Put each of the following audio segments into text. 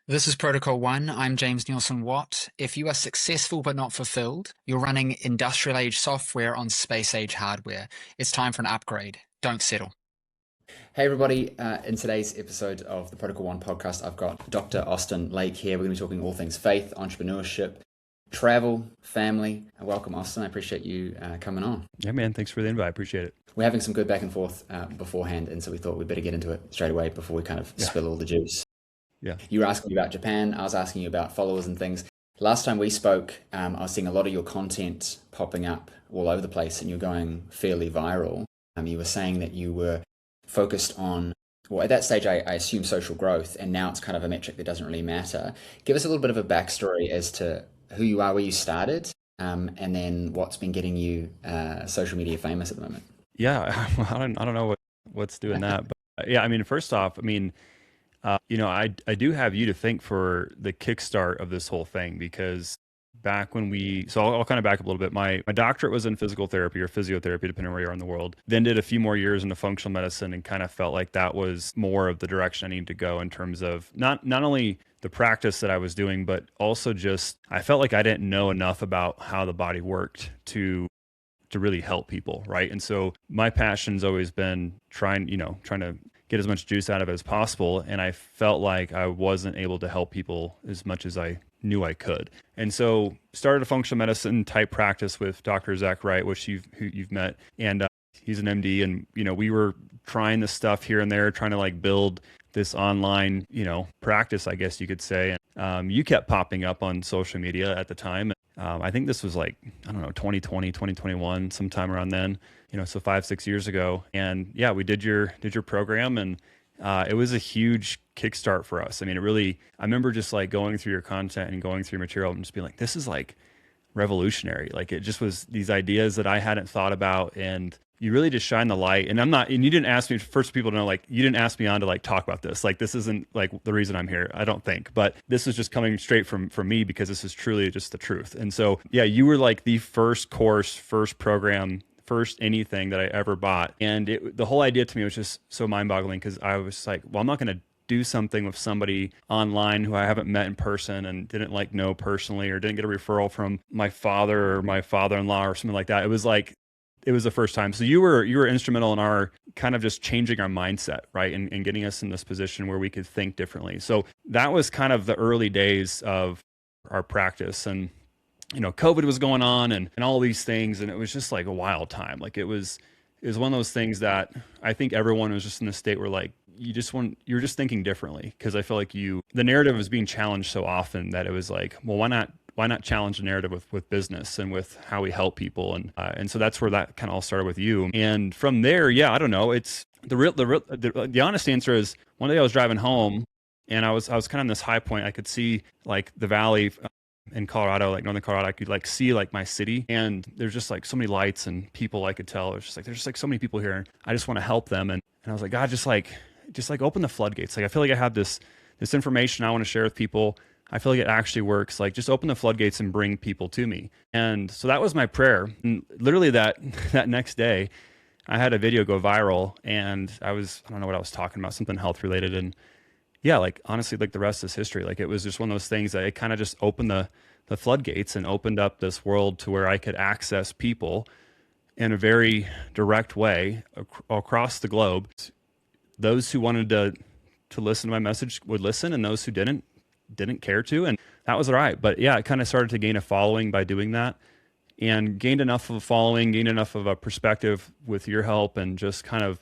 This is Protocol 1. I'm James Neilson-Watt. If you are successful but not fulfilled, you're running industrial age software on space age hardware. It's time for an upgrade. Don't settle. Hey everybody, in today's episode of the Protocol One podcast, I've got Dr. Austin Lake here. We're going to be talking all things faith, entrepreneurship, travel, family. Welcome, Austin. I appreciate you coming on. Yeah, man. Thanks for the invite. I appreciate it. We're having some good back and forth beforehand, and so we thought we'd better get into it straight away before we kind of spill all the juice. Yeah. You were asking me about Japan. I was asking you about followers and things. Last time we spoke, I was seeing a lot of your content popping up all over the place, and you're going fairly viral. You were saying that you were focused on, well, at that stage, I assume social growth, and now it's kind of a metric that doesn't really matter. Give us a little bit of a backstory as to who you are, where you started, and then what's been getting you social media famous at the moment. Yeah. I don't know what's doing that, but yeah. I mean, first off, I do have you to thank for the kickstart of this whole thing because back when I'll kind of back up a little bit. My doctorate was in physical therapy or physiotherapy, depending on where you are in the world. Then did a few more years into functional medicine and kind of felt like that was more of the direction I needed to go in terms of not only the practice that I was doing, but also just I felt like I didn't know enough about how the body worked to really help people, right? And so my passion's always been trying to get as much juice out of it as possible. And I felt like I wasn't able to help people as much as I knew I could. And so started a functional medicine type practice with Dr. Zach Wright, who you've met. And he's an MD. And, we were trying this stuff here and there, trying to like build this online, practice, I guess you could say. And you kept popping up on social media at the time. I think this was like, I don't know, 2020, 2021, sometime around then, so 5-6 years ago. And yeah, we did your program, and it was a huge kickstart for us. I mean, I remember just like going through your content and going through your material and just being like, this is like revolutionary. Like it just was these ideas that I hadn't thought about, and you really just shine the light. And you didn't ask me, first people to know, like, you didn't ask me on to like talk about this. Like, this isn't like the reason I'm here, I don't think, but this is just coming straight from me because this is truly just the truth. And so, yeah, you were like the first course, first program, first anything that I ever bought. And the whole idea to me was just so mind boggling because I was like, well, I'm not going to do something with somebody online who I haven't met in person and didn't like know personally, or didn't get a referral from my father or my father-in-law or something like that. It was the first time. So you were instrumental in our kind of just changing our mindset, right? And getting us in this position where we could think differently. So that was kind of the early days of our practice. And, COVID was going on and all these things. And it was just like a wild time. Like it was one of those things that I think everyone was just in a state where like, you're just thinking differently. Cause I feel like the narrative was being challenged so often that it was like, well, why not challenge the narrative with business and with how we help people? And so that's where that kind of all started with you. And from there, yeah, I don't know. It's the honest answer is one day I was driving home and I was kind of in this high point. I could see like the valley in Colorado, like northern Colorado. I could like see like my city, and there's just like so many lights and people I could tell. It's just like there's just like so many people here. I just want to help them. And I was like, God, just like open the floodgates. Like I feel like I have this information I want to share with people. I feel like it actually works. Like just open the floodgates and bring people to me. And so that was my prayer. And literally that next day, I had a video go viral, and I don't know what I was talking about, something health related. And yeah, like honestly, like the rest is history. Like it was just one of those things that it kind of just opened the floodgates and opened up this world to where I could access people in a very direct way across the globe. Those who wanted to listen to my message would listen, and those who didn't care to, and that was all right. But yeah, it kind of started to gain a following by doing that, and gained enough of a following, gained enough of a perspective with your help, and just kind of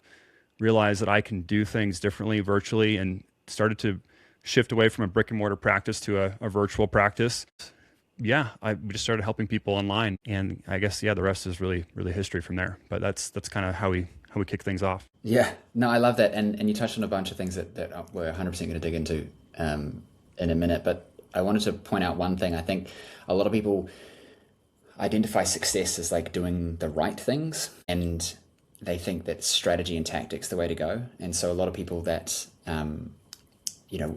realized that I can do things differently virtually, and started to shift away from a brick and mortar practice to a virtual practice. Yeah, I just started helping people online, and I guess, yeah, the rest is really, really history from there. But that's kind of how we kick things off. Yeah, no, I love that. And you touched on a bunch of things that we're 100% going to dig into in a minute, but I wanted to point out one thing. I think a lot of people identify success as like doing the right things, and they think that strategy and tactics the way to go. And so a lot of people that,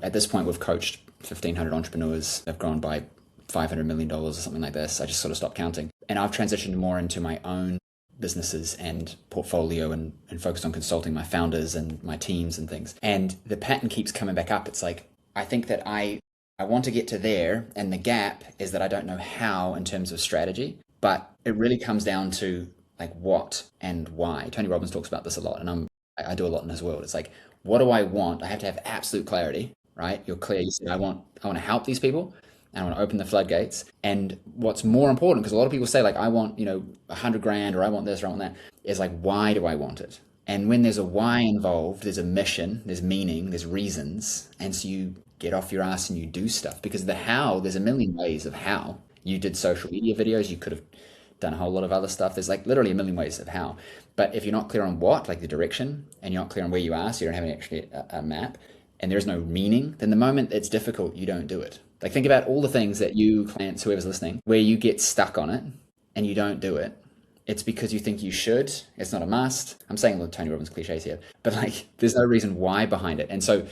at this point we've coached 1,500 entrepreneurs. They've grown by $500 million or something like this. I just sort of stopped counting. And I've transitioned more into my own businesses and portfolio and focused on consulting my founders and my teams and things. And the pattern keeps coming back up. It's like, I think that I I want to get to there, and the gap is that I don't know how in terms of strategy, but it really comes down to like what and why. Tony Robbins talks about this a lot, and I do a lot in his world. It's like, what do I want? I have to have absolute clarity, right? You're clear. You said, I want to help these people, and I want to open the floodgates. And what's more important, because a lot of people say like, I want, 100 grand, or I want this, or I want that, is like, why do I want it? And when there's a why involved, there's a mission, there's meaning, there's reasons. And so you get off your ass and you do stuff, because the how, there's a million ways of how. You did social media videos, you could have done a whole lot of other stuff. There's like literally a million ways of how. But if you're not clear on what, like the direction, and you're not clear on where you are, so you don't have actually a map, and there's no meaning, then the moment it's difficult, you don't do it. Like think about all the things that you, clients, whoever's listening, where you get stuck on it and you don't do it. It's because you think you should. It's not a must. I'm saying a little Tony Robbins cliches here, but like there's no reason why behind it. And so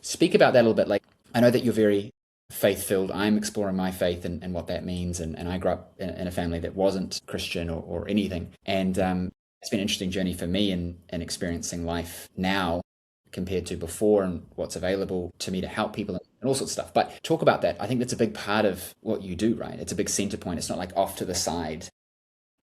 speak about that a little bit. Like I know that you're very faith-filled. I'm exploring my faith and what that means. And I grew up in a family that wasn't Christian or anything. And it's been an interesting journey for me in experiencing life now compared to before, and what's available to me to help people and all sorts of stuff. But talk about that. I think that's a big part of what you do, right? It's a big center point. It's not like off to the side.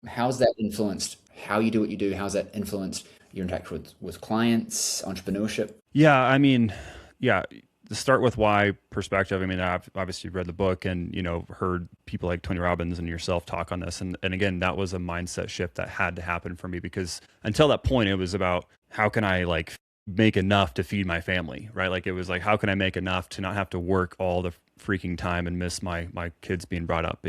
How's that influenced how you do what you do? How's that influenced your interaction with clients, entrepreneurship? Yeah, I mean, yeah, to start with why perspective, I mean, I've obviously read the book and, heard people like Tony Robbins and yourself talk on this. And again, that was a mindset shift that had to happen for me, because until that point, it was about how can I like make enough to feed my family, right? Like it was like, how can I make enough to not have to work all the freaking time and miss my kids being brought up,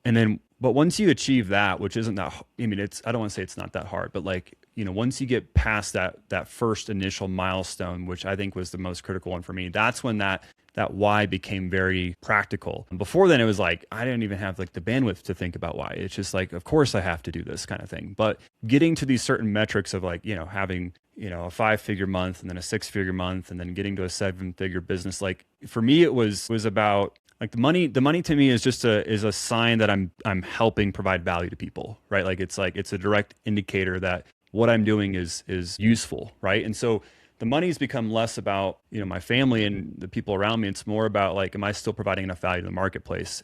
and then, but once you achieve that, which isn't that, I mean, I don't want to say it's not that hard, but like, once you get past that first initial milestone, which I think was the most critical one for me, that's when that why became very practical. And before then, it was like, I didn't even have like the bandwidth to think about why. It's just like, of course I have to do this kind of thing. But getting to these certain metrics of like, having, a 5-figure month and then a 6-figure month and then getting to a 7-figure business, like for me, it was about like the money to me is just a sign that I'm helping provide value to people, right? Like it's a direct indicator that what I'm doing is useful, right? And so the money's become less about, my family and the people around me. It's more about like, am I still providing enough value to the marketplace?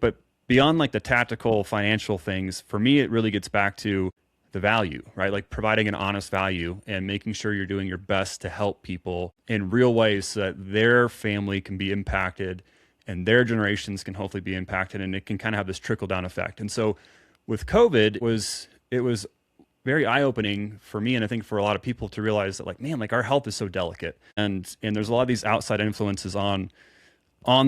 But beyond like the tactical financial things, for me, it really gets back to the value, right? Like providing an honest value and making sure you're doing your best to help people in real ways so that their family can be impacted and their generations can hopefully be impacted, and it can kind of have this trickle down effect. And so with COVID, it was very eye-opening for me, and I think for a lot of people, to realize that like, man, like our health is so delicate, and there's a lot of these outside influences on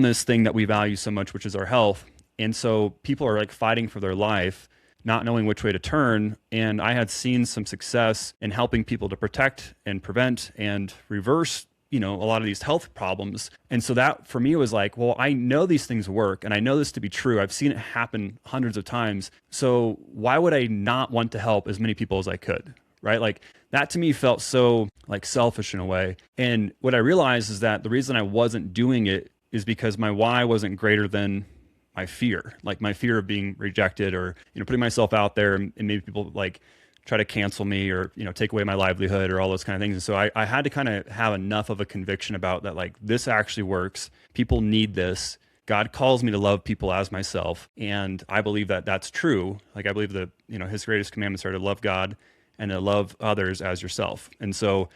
this thing that we value so much, which is our health. And so people are like fighting for their life, not knowing which way to turn. And I had seen some success in helping people to protect and prevent and reverse, a lot of these health problems. And so that for me was like, well, I know these things work and I know this to be true. I've seen it happen hundreds of times. So why would I not want to help as many people as I could? Right? Like that to me felt so like selfish in a way. And what I realized is that the reason I wasn't doing it is because my why wasn't greater than my fear, like my fear of being rejected or, putting myself out there and maybe people like try to cancel me or, take away my livelihood or all those kind of things. And so I had to kind of have enough of a conviction about that, like this actually works. People need this. God calls me to love people as myself. And I believe that that's true. Like I believe that, his greatest commandments are to love God and to love others as yourself. And so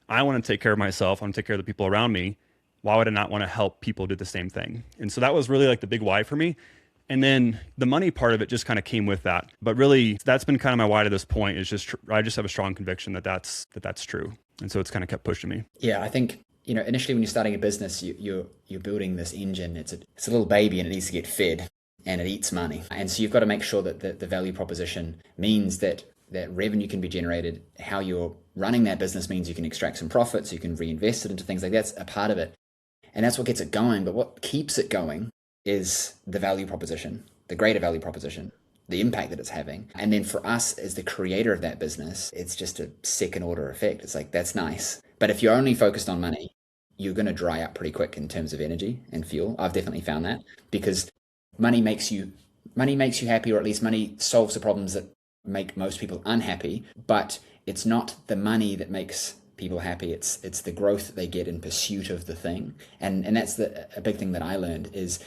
I want to take care of myself. I want to take care of the people around me. Why would I not want to help people do the same thing? And so that was really like the big why for me. And then the money part of it just kind of came with that. But really, that's been kind of my why to this point. Is just I just have a strong conviction that that's true. And so it's kind of kept pushing me. Yeah, I think initially when you're starting a business, you're building this engine. It's a little baby and it needs to get fed and it eats money. And so you've got to make sure that the value proposition means that revenue can be generated. How you're running that business means you can extract some profits, you can reinvest it into things like that's a part of it. And that's what gets it going. But what keeps it going is the value proposition, the greater value proposition, the impact that it's having. And then for us as the creator of that business, it's just a second order effect. It's like, that's nice. But if you're only focused on money, you're going to dry up pretty quick in terms of energy and fuel. I've definitely found that, because money makes you happy, or at least money solves the problems that make most people unhappy. But it's not the money that makes people happy. It's the growth that they get in pursuit of the thing. And that's a big thing that I learned is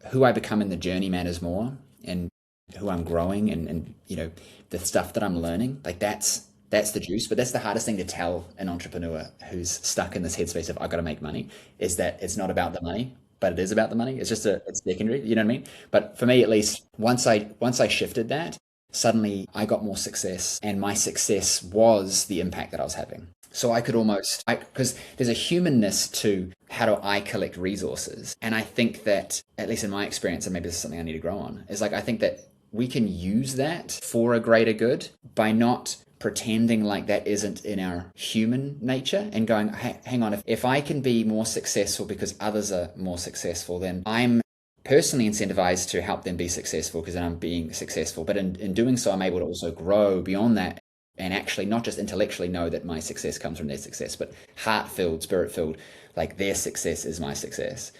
who I become in the journey matters more, and who I'm growing, and the stuff that I'm learning, like that's the juice. But that's the hardest thing to tell an entrepreneur who's stuck in this headspace of I got to make money, is that it's not about the money, but it is about the money. It's secondary, you know what I mean? But for me, at least, once I shifted that, suddenly I got more success, and my success was the impact that I was having. So I could because there's a humanness to how do I collect resources. And I think that, at least in my experience, and maybe this is something I need to grow on, is like, I think that we can use that for a greater good by not pretending like that isn't in our human nature, and going, hang on, if I can be more successful because others are more successful, then I'm personally incentivized to help them be successful because then I'm being successful. But in doing so, I'm able to also grow beyond that, and actually not just intellectually know that my success comes from their success, but heart-filled, spirit-filled, like their success is my success.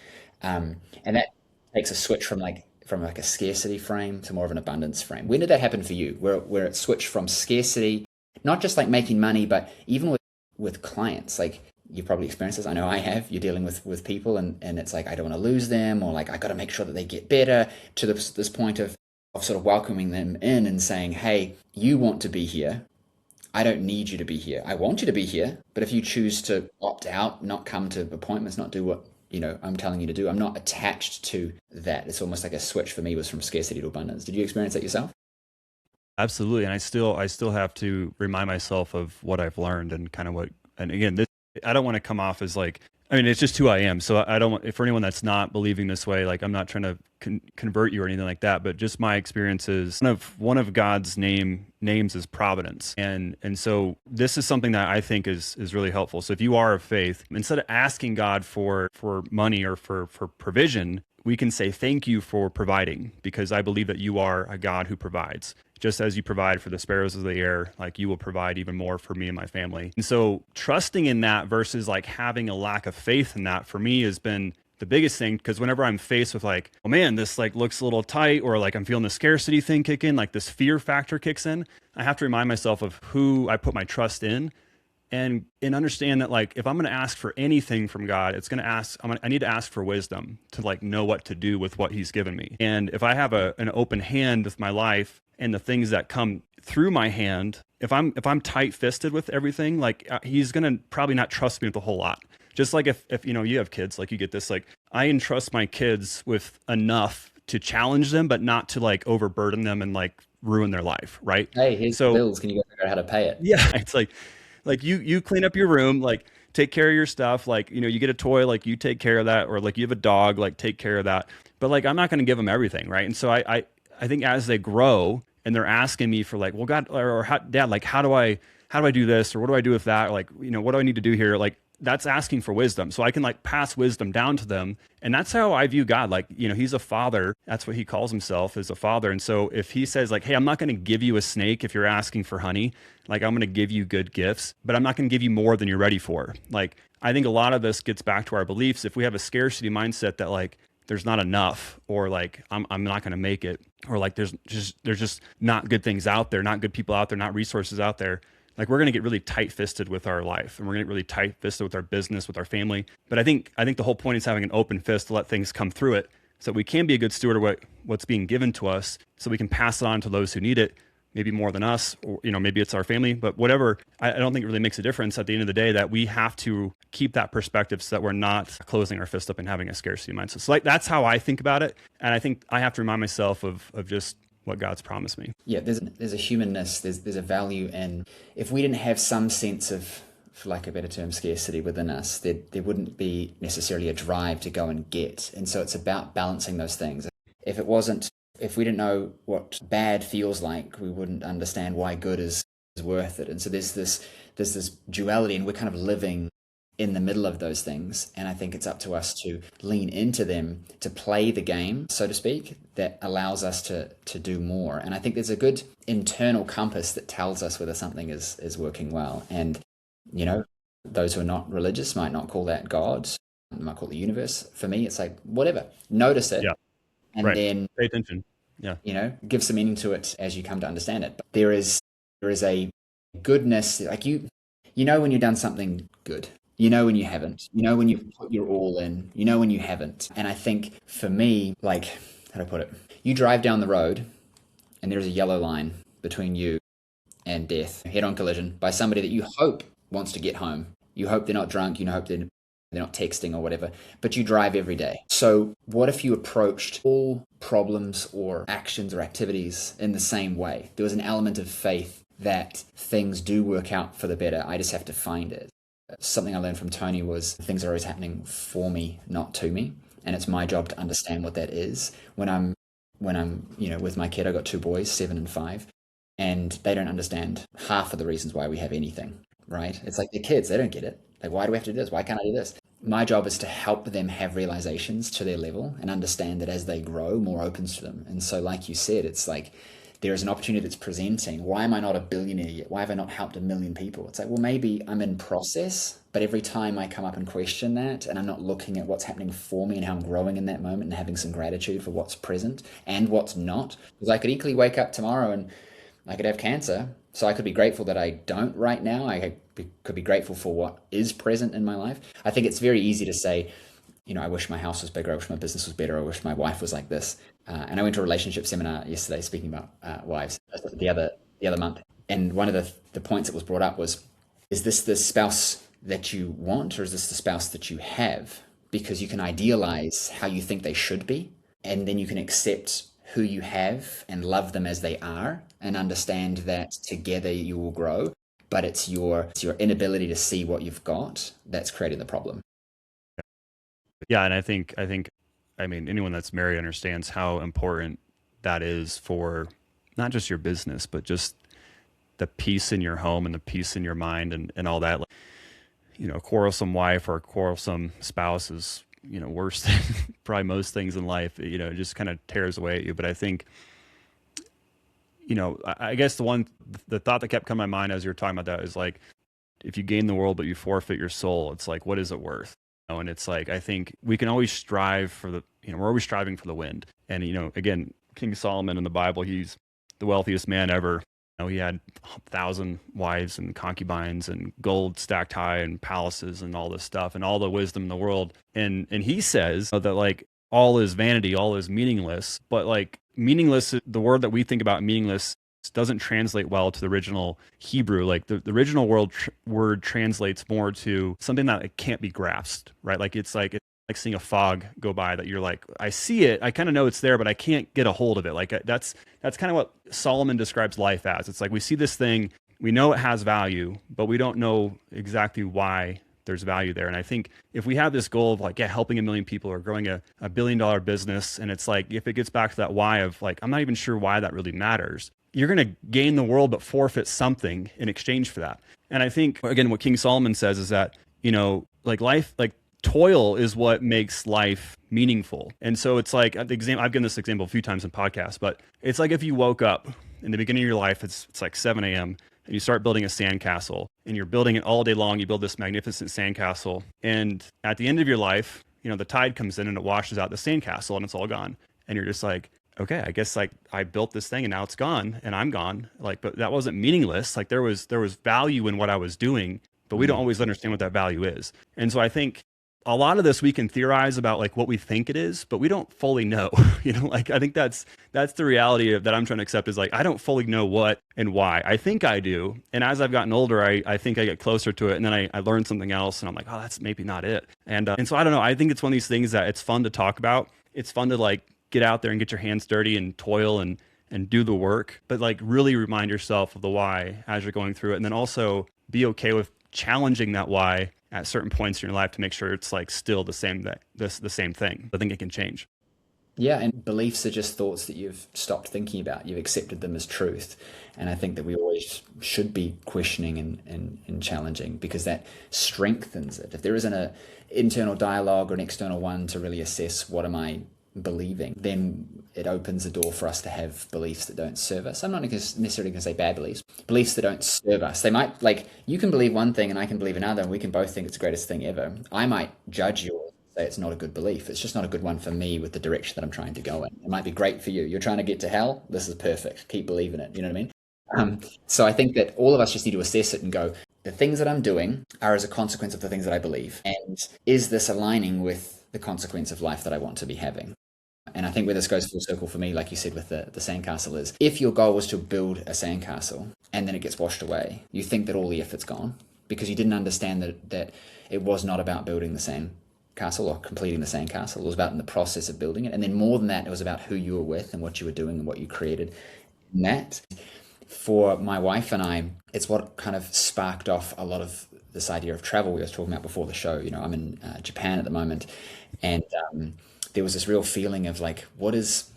And that takes a switch from a scarcity frame to more of an abundance frame. When did that happen for you? Where it switched from scarcity, not just like making money, but even with clients, like you've probably experienced this. I know I have. You're dealing with people, and it's like, I don't want to lose them, or like, I got to make sure that they get better, to this point of sort of welcoming them in and saying, hey, you want to be here. I don't need you to be here. I want you to be here, but if you choose to opt out, not come to appointments, not do what I'm telling you to do, I'm not attached to that. It's almost like a switch for me, was from scarcity to abundance. Did you experience that yourself? Absolutely. And I still have to remind myself of what I've learned, and kind of and again, I don't want to come off as like, I mean, it's just who I am. So I don't want, for anyone that's not believing this way, like, I'm not trying to convert you or anything like that, but just my experiences. One of God's names is providence. And so this is something that I think is really helpful. So if you are of faith, instead of asking God for money or for provision, we can say, thank you for providing, because I believe that you are a God who provides. Just as you provide for the sparrows of the air, like you will provide even more for me and my family. And so trusting in that versus like having a lack of faith in that, for me, has been the biggest thing. Because whenever I'm faced with like, oh man, this like looks a little tight, or like I'm feeling the scarcity thing kick in, like this fear factor kicks in, I have to remind myself of who I put my trust in, and understand that, like, if I'm going to ask for anything from God, I need to ask for wisdom to like know what to do with what he's given me. And if I have an open hand with my life and the things that come through my hand, if I'm tight-fisted with everything, like he's going to probably not trust me with a whole lot. Just like if you have kids, like you get this, like I entrust my kids with enough to challenge them, but not to like overburden them and like ruin their life, right? Hey, here's the bills. Can you go figure out how to pay it? Yeah, it's like you clean up your room, like take care of your stuff, like, you get a toy, like you take care of that, or like you have a dog, like take care of that. But like, I'm not going to give them everything, right? And so I think as they grow and they're asking me for like, well, God, or Dad, like, how do I do this? Or what do I do with that? Or like, what do I need to do here? Like, that's asking for wisdom. So I can like pass wisdom down to them. And that's how I view God. Like, he's a father. That's what he calls himself, as a father. And so if he says like, hey, I'm not going to give you a snake if you're asking for honey, like I'm going to give you good gifts, but I'm not going to give you more than you're ready for. Like, I think a lot of this gets back to our beliefs. If we have a scarcity mindset that like, there's not enough, or like, I'm not going to make it, or like, there's just not good things out there, not good people out there, not resources out there. Like, we're going to get really tight-fisted with our life, and we're going to get really tight-fisted with our business, with our family. But I think the whole point is having an open fist to let things come through it, so that we can be a good steward of what's being given to us, so we can pass it on to those who need it, maybe more than us, or maybe it's our family, but whatever. I don't think it really makes a difference at the end of the day, that we have to keep that perspective so that we're not closing our fist up and having a scarcity mindset. So like, that's how I think about it, and I think I have to remind myself of just what God's promised me. Yeah, there's a humanness, there's a value in, if we didn't have some sense of, for lack of a better term, scarcity within us, there wouldn't be necessarily a drive to go and get. And so it's about balancing those things. If we didn't know what bad feels like, we wouldn't understand why good is worth it. And so there's this duality, and we're kind of living in the middle of those things. And I think it's up to us to lean into them, to play the game, so to speak, that allows us to do more. And I think there's a good internal compass that tells us whether something is working well. And, those who are not religious might not call that God, might call it the universe. For me, it's like, whatever, notice it. Yeah. And right. then pay attention. Yeah. Give some meaning to it as you come to understand it. But there is a goodness, like You know when you've done something good. You know when you haven't. You know when you've put your all in. You know when you haven't. And I think for me, like, how do I put it? You drive down the road and there's a yellow line between you and death, head on collision by somebody that you hope wants to get home. You hope they're not drunk. You hope they're not texting or whatever, but you drive every day. So what if you approached all problems or actions or activities in the same way? There was an element of faith that things do work out for the better. I just have to find it. Something I learned from Tony was things are always happening for me, not to me. And it's my job to understand what that is. When I'm with my kid, I got two boys, 7 and 5, and they don't understand half of the reasons why we have anything, right? It's like they're kids, they don't get it. Like, why do we have to do this? Why can't I do this? My job is to help them have realizations to their level and understand that as they grow, more opens to them. And so, like you said, it's like there is an opportunity that's presenting. Why am I not a billionaire yet? Why have I not helped 1 million people? It's like, well, maybe I'm in process, but every time I come up and question that, and I'm not looking at what's happening for me and how I'm growing in that moment and having some gratitude for what's present and what's not, because I could equally wake up tomorrow and I could have cancer. So I could be grateful that I don't right now. I could be grateful for what is present in my life. I think it's very easy to say, I wish my house was bigger. I wish my business was better. I wish my wife was like this. And I went to a relationship seminar yesterday speaking about wives the other month. And one of the points that was brought up was, is this the spouse that you want, or is this the spouse that you have? Because you can idealize how you think they should be, and then you can accept who you have and love them as they are and understand that together you will grow. But it's your inability to see what you've got that's creating the problem. Yeah, and I think anyone that's married understands how important that is for not just your business, but just the peace in your home and the peace in your mind and all that. A quarrelsome wife or a quarrelsome spouse is, worse than probably most things in life. It just kind of tears away at you. But I think, I guess the thought that kept coming to my mind as you were talking about that is like, if you gain the world but you forfeit your soul, it's like, what is it worth? And it's like, I think we can always strive for we're always striving for the wind. And, again, King Solomon in the Bible, he's the wealthiest man ever. He had 1,000 wives and concubines and gold stacked high and palaces and all this stuff and all the wisdom in the world. And he says that like all is vanity, all is meaningless. But like meaningless, the word that we think about meaningless doesn't translate well to the original Hebrew. Like the original word translates more to something that it can't be grasped, right? Like it's like seeing a fog go by that you're like, I see it, I kind of know it's there, but I can't get a hold of it. Like that's kind of what Solomon describes life as. It's like we see this thing, we know it has value, but we don't know exactly why there's value there. And I think if we have this goal of like, helping 1 million people or growing a $1 billion business, and it's like, if it gets back to that why of like, I'm not even sure why that really matters, you're going to gain the world, but forfeit something in exchange for that. And I think, again, what King Solomon says is that, like life, like toil is what makes life meaningful. And so it's like, I've given this example a few times in podcasts, but it's like if you woke up in the beginning of your life, it's like 7 a.m. and you start building a sandcastle and you're building it all day long. You build this magnificent sandcastle. And at the end of your life, the tide comes in and it washes out the sandcastle and it's all gone. And you're just like, okay, I guess like I built this thing and now it's gone and I'm gone. Like, but that wasn't meaningless. Like there was value in what I was doing, but we don't always understand what that value is. And so I think a lot of this we can theorize about like what we think it is, but we don't fully know. Like I think that's the reality that I'm trying to accept is like I don't fully know what and why. I think I do, and as I've gotten older, I think I get closer to it, and then I learn something else, and I'm like, oh, that's maybe not it. And so I don't know. I think it's one of these things that it's fun to talk about. It's fun to like get out there and get your hands dirty and toil and do the work, but like really remind yourself of the why as you're going through it, and then also be okay with challenging that why at certain points in your life to make sure it's like still the same thing. I think it can change. Yeah, and beliefs are just thoughts that you've stopped thinking about. You've accepted them as truth. And I think that we always should be questioning and challenging, because that strengthens it. If there isn't an internal dialogue or an external one to really assess what am I believing, then it opens the door for us to have beliefs that don't serve us. I'm not necessarily going to say bad beliefs that don't serve us. They might, like, you can believe one thing and I can believe another, and we can both think it's the greatest thing ever. I might judge yours, say it's not a good belief. It's just not a good one for me with the direction that I'm trying to go in. It might be great for you. You're trying to get to hell. This is perfect. Keep believing it. You know what I mean? So I think that all of us just need to assess it and go, the things that I'm doing are as a consequence of the things that I believe. And is this aligning with the consequence of life that I want to be having? And I think where this goes full circle for me, like you said with the sandcastle, is if your goal was to build a sandcastle and then it gets washed away, you think that all the effort's gone because you didn't understand that it was not about building the sandcastle or completing the sandcastle. It was about in the process of building it. And then more than that, it was about who you were with and what you were doing and what you created in that. For my wife and I, it's what kind of sparked off a lot of this idea of travel we were talking about before the show. I'm in Japan at the moment, and there was this real feeling of like, what is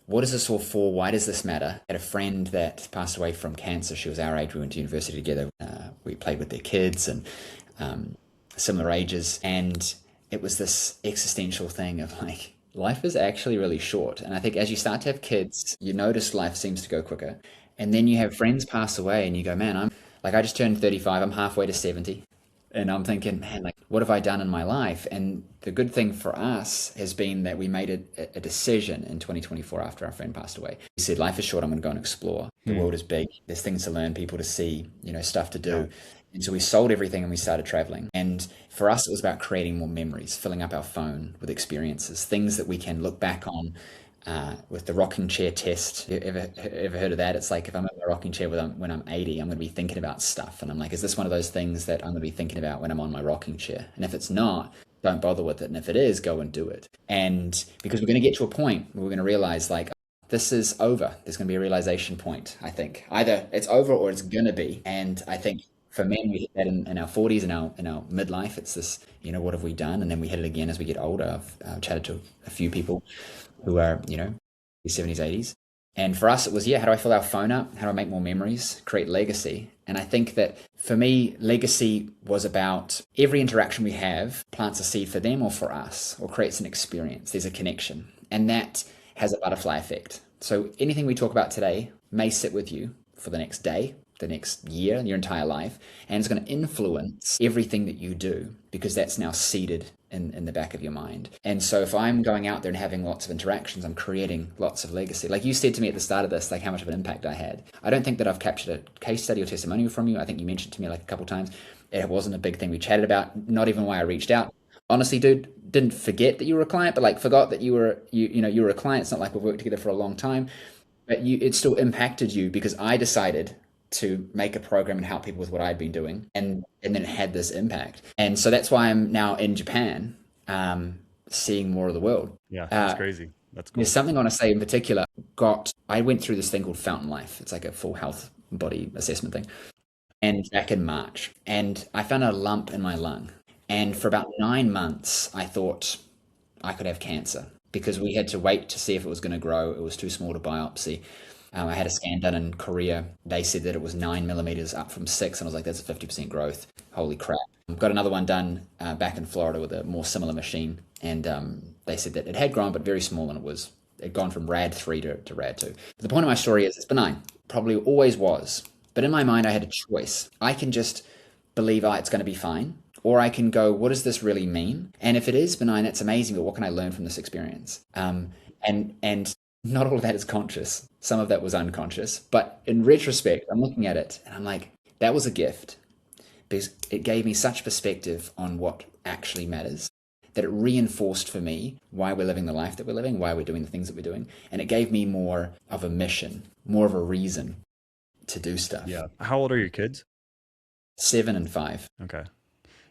this all for? Why does this matter? I had a friend that passed away from cancer. She was our age. We went to university together. We played with their kids and similar ages, and it was this existential thing of like, life is actually really short. And I think as you start to have kids, you notice life seems to go quicker. And then you have friends pass away and you go, man, I just turned 35, I'm halfway to 70. And I'm thinking, man, like, what have I done in my life? And the good thing for us has been that we made a decision in 2024 after our friend passed away. We said, life is short, I'm going to go and explore. The world is big. There's things to learn, people to see, stuff to do. And so we sold everything and we started traveling. And for us, it was about creating more memories, filling up our phone with experiences, things that we can look back on. With the rocking chair test, ever heard of that? It's like if I'm in my rocking chair when I'm 80, I'm going to be thinking about stuff. And I'm like, is this one of those things that I'm going to be thinking about when I'm on my rocking chair? And if it's not, don't bother with it. And if it is, go and do it. And because we're going to get to a point where we're going to realize like, this is over. There's going to be a realization point, I think. Either it's over or it's going to be. And I think for men, we hit that in our 40s, in our midlife. It's this, what have we done? And then we hit it again as we get older. I've chatted to a few people who are, 70s, 80s. And for us, it was, how do I fill our phone up? How do I make more memories, create legacy? And I think that for me, legacy was about every interaction we have plants a seed for them or for us, or creates an experience. There's a connection. And that has a butterfly effect. So anything we talk about today may sit with you for the next day, the next year, your entire life, and it's going to influence everything that you do because that's now seeded in the back of your mind. And so if I'm going out there and having lots of interactions, I'm creating lots of legacy. Like you said to me at the start of this, like how much of an impact I had. I don't think that I've captured a case study or testimonial from you. I think you mentioned to me like a couple of times. It wasn't a big thing we chatted about, not even why I reached out. Honestly, dude, didn't forget that you were a client, but like forgot that you were a client. It's not like we've worked together for a long time, but it still impacted you because I decided to make a program and help people with what I'd been doing. And then it had this impact. And so that's why I'm now in Japan, seeing more of the world. Yeah, that's crazy. That's cool. There's something I want to say in particular. I went through this thing called Fountain Life. It's like a full health body assessment thing. And back in March, and I found a lump in my lung. And for about 9 months, I thought I could have cancer because we had to wait to see if it was going to grow. It was too small to biopsy. I had a scan done in Korea. They said that it was 9 millimeters up from 6. And I was like, that's a 50% growth. Holy crap. Got another one done back in Florida with a more similar machine. And they said that it had grown, but very small. And it had gone from RAD 3 to RAD 2. But the point of my story is it's benign. Probably always was. But in my mind, I had a choice. I can just believe, it's going to be fine. Or I can go, what does this really mean? And if it is benign, that's amazing. But what can I learn from this experience? And not all of that is conscious. Some of that was unconscious. But in retrospect, I'm looking at it and I'm like, that was a gift because it gave me such perspective on what actually matters, that it reinforced for me why we're living the life that we're living, why we're doing the things that we're doing. And it gave me more of a mission, more of a reason to do stuff. Yeah. How old are your kids? 7 and 5. Okay.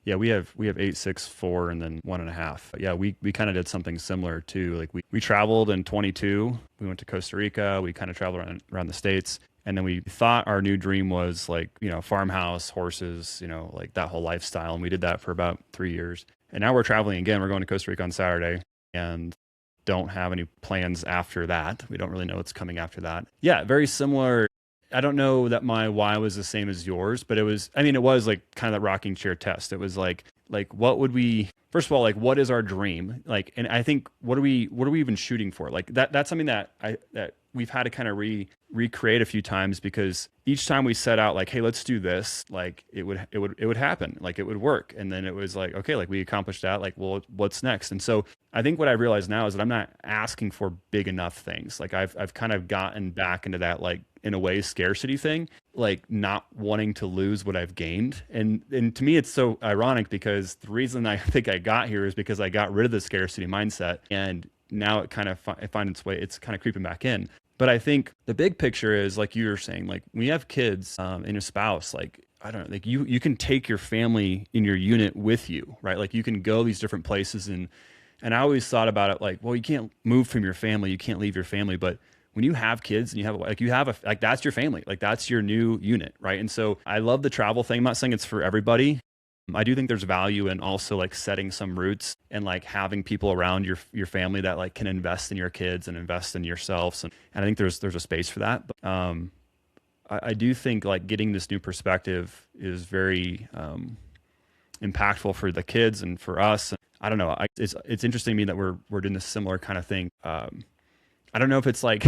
Yeah, we have 8, 6, 4, and then 1.5. Yeah, we kind of did something similar too. Like we traveled in 22. We went to Costa Rica. We kind of traveled around the States. And then we thought our new dream was like, farmhouse, horses, like that whole lifestyle. And we did that for about 3 years. And now we're traveling again. We're going to Costa Rica on Saturday and don't have any plans after that. We don't really know what's coming after that. Yeah, very similar. I don't know that my why was the same as yours, but it was like kind of that rocking chair test. It was like what would we, first of all, like what is our dream? Like, and I think what are we even shooting for? Like that's something that we've had to kind of recreate a few times because each time we set out like, hey, let's do this, like it would happen, like it would work. And then it was like, okay, like we accomplished that, like, well, what's next? And so I think what I realize now is that I'm not asking for big enough things. Like I've kind of gotten back into that, like in a way, scarcity thing. like not wanting to lose what I've gained. And to me, it's so ironic because the reason I think I got here is because I got rid of the scarcity mindset, and now it kind of it finds its way. It's kind of creeping back in. But I think the big picture is like you were saying, like when you have kids and a spouse, like I don't know, like you can take your family in your unit with you, right? Like you can go these different places, and I always thought about it like, well, you can't move from your family, you can't leave your family, but when you have kids and you have a like that's your family, like that's your new unit, right? And so I love the travel thing. I'm not saying it's for everybody. I do think there's value in also like setting some roots and like having people around your family that like can invest in your kids and invest in yourselves, and I think there's a space for that. But I do think like getting this new perspective is very impactful for the kids and for us. I don't know. It's interesting to me that we're doing this similar kind of thing. I don't know if it's like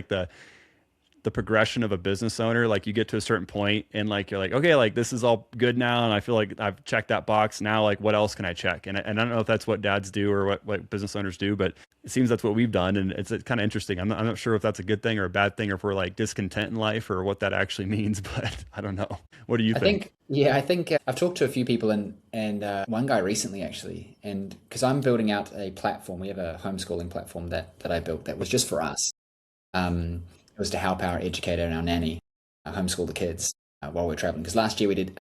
the progression of a business owner. Like you get to a certain point and like you're like, okay, like this is all good now, and I feel like I've checked that box. Now like what else can I check? And I don't know if that's what dads do or what business owners do, but it seems that's what we've done, and it's kind of interesting. I'm not sure if that's a good thing or a bad thing, or if we're like discontent in life or what that actually means, but I don't know. What do you think? I think I've talked to a few people and one guy recently actually, and because I'm building out a platform, we have a homeschooling platform that I built that was just for us. It was to help our educator and our nanny homeschool the kids while we're traveling. Because last year we did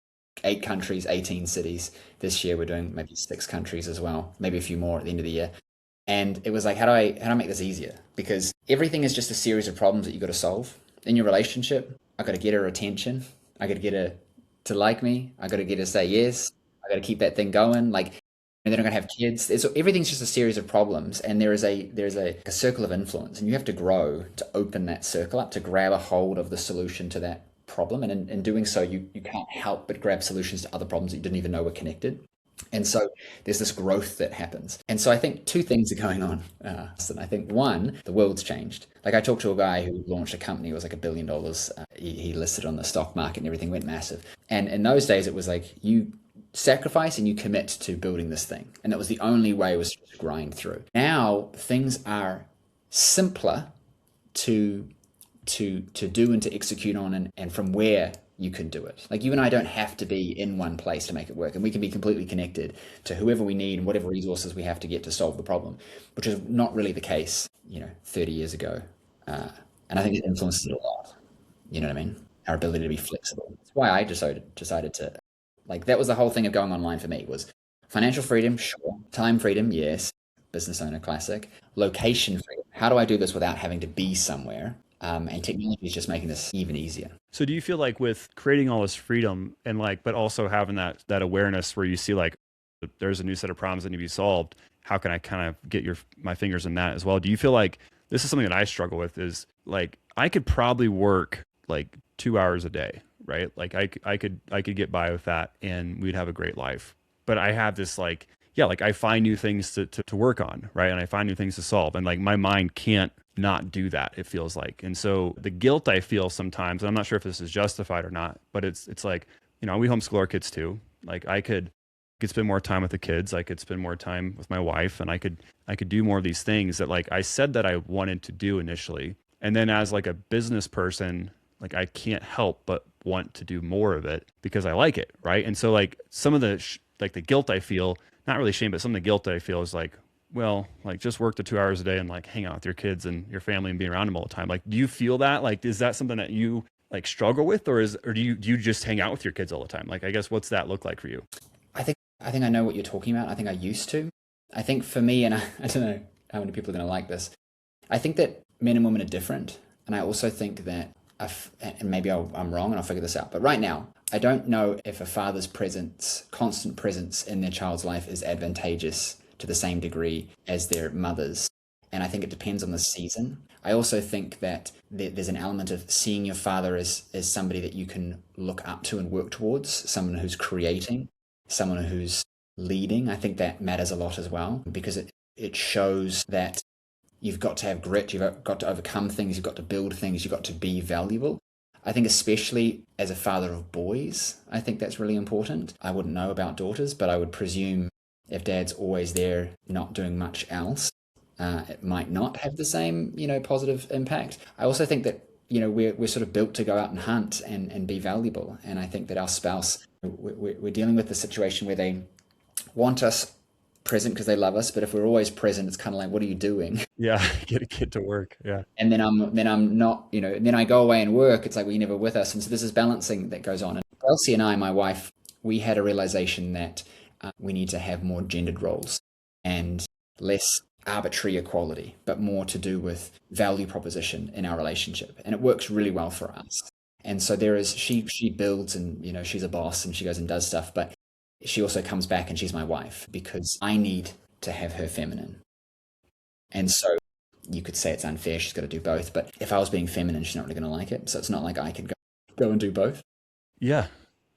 8 countries, 18 cities. This year we're doing maybe 6 countries as well, maybe a few more at the end of the year. And it was like, how do I make this easier? Because everything is just a series of problems that you got to solve in your relationship. I got to get her attention. I got to get her to like me. I got to get her to say yes. I got to keep that thing going. Like, and then I'm gonna have kids. Everything's just a series of problems, and there's a circle of influence, and you have to grow to open that circle up, to grab a hold of the solution to that problem, and in doing so, you can't help but grab solutions to other problems that you didn't even know were connected. And so there's this growth that happens. And so I think 2 things are going on. And I think one, the world's changed. Like I talked to a guy who launched a company, it was like $1 billion. He listed on the stock market and everything went massive. And in those days, it was like you sacrifice and you commit to building this thing. And that was the only way, was to grind through. Now things are simpler to do and to execute on, and from where you can do it. Like you and I don't have to be in one place to make it work, and we can be completely connected to whoever we need and whatever resources we have to get to solve the problem, which is not really the case, 30 years ago. And I think it influences it a lot. You know what I mean? Our ability to be flexible. That's why I decided to, like, that was the whole thing of going online for me, was financial freedom, sure. Time freedom, yes. Business owner, classic. Location freedom. How do I do this without having to be somewhere? And technology is just making this even easier. So do you feel like with creating all this freedom and like, but also having that awareness where you see like there's a new set of problems that need to be solved, how can I kind of get my fingers in that as well? Do you feel like this is something that I struggle with, is like I could probably work like 2 hours a day, right? Like I could get by with that and we'd have a great life. But I have this like, yeah, like I find new things to work on, right? And I find new things to solve. And like my mind can't not do that, it feels like. And so the guilt I feel sometimes, and I'm not sure if this is justified or not, but it's like, we homeschool our kids too. Like I could spend more time with the kids. I could spend more time with my wife, and I could do more of these things that like I said that I wanted to do initially. And then as like a business person, like I can't help but want to do more of it because I like it, right? And so like some of the like the guilt I feel, not really shame, but some of the guilt that I feel is like, well, like just work the 2 hours a day and like hang out with your kids and your family and be around them all the time. Like, do you feel that? Like, is that something that you like struggle with, or do you just hang out with your kids all the time? Like, I guess, what's that look like for you? I think I know what you're talking about. I think I used to. I think for me, and I don't know how many people are going to like this, I think that men and women are different. And I also think that, and maybe I'm wrong and I'll figure this out, but right now, I don't know if a father's constant presence in their child's life is advantageous to the same degree as their mother's. And I think it depends on the season. I also think that there's an element of seeing your father as somebody that you can look up to and work towards, someone who's creating, someone who's leading. I think that matters a lot as well, because it shows that you've got to have grit, you've got to overcome things, you've got to build things, you've got to be valuable. I think especially as a father of boys, I think that's really important. I wouldn't know about daughters, but I would presume if dad's always there not doing much else, it might not have the same, positive impact. I also think that we're sort of built to go out and hunt and be valuable. And I think that our spouse, we're dealing with the situation where they want us present because they love us, but if we're always present, it's kind of like, what are you doing? Yeah, get to work. Yeah. And then I'm not, then I go away and work. It's like, well, you're never with us. And so there's this balancing that goes on. And Elsie and I, my wife, we had a realization that we need to have more gendered roles and less arbitrary equality, but more to do with value proposition in our relationship. And it works really well for us. And so she builds, and she's a boss and she goes and does stuff, but she also comes back and she's my wife because I need to have her feminine. And so you could say it's unfair, she's got to do both, but if I was being feminine, she's not really going to like it. So it's not like I could go and do both. Yeah.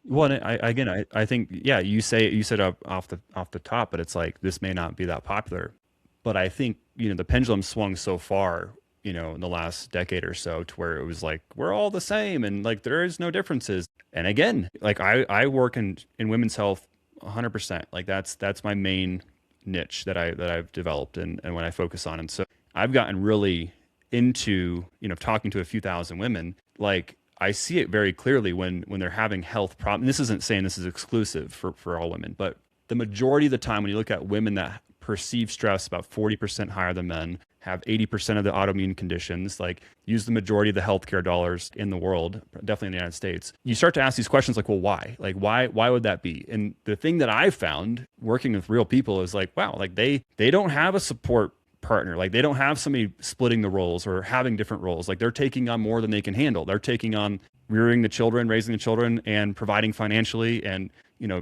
Well, and I think, yeah, you said off the top, but it's like, this may not be that popular, but I think, the pendulum swung so far, in the last decade or so, to where it was like, we're all the same and like there is no differences. And again, like I work in women's health 100%. Like that's my main niche that I've developed and when I focus on. And so I've gotten really into, talking to a few thousand women. Like I see it very clearly when they're having health problems. This isn't saying this is exclusive for all women, but the majority of the time when you look at women that perceive stress about 40% higher than men, have 80% of the autoimmune conditions, like use the majority of the healthcare dollars in the world, definitely in the United States. You start to ask these questions like, well, why? Like, why would that be? And the thing that I found working with real people is like, wow, like they don't have a support partner. Like they don't have somebody splitting the roles or having different roles. Like they're taking on more than they can handle. They're taking on rearing the children, raising the children, and providing financially, and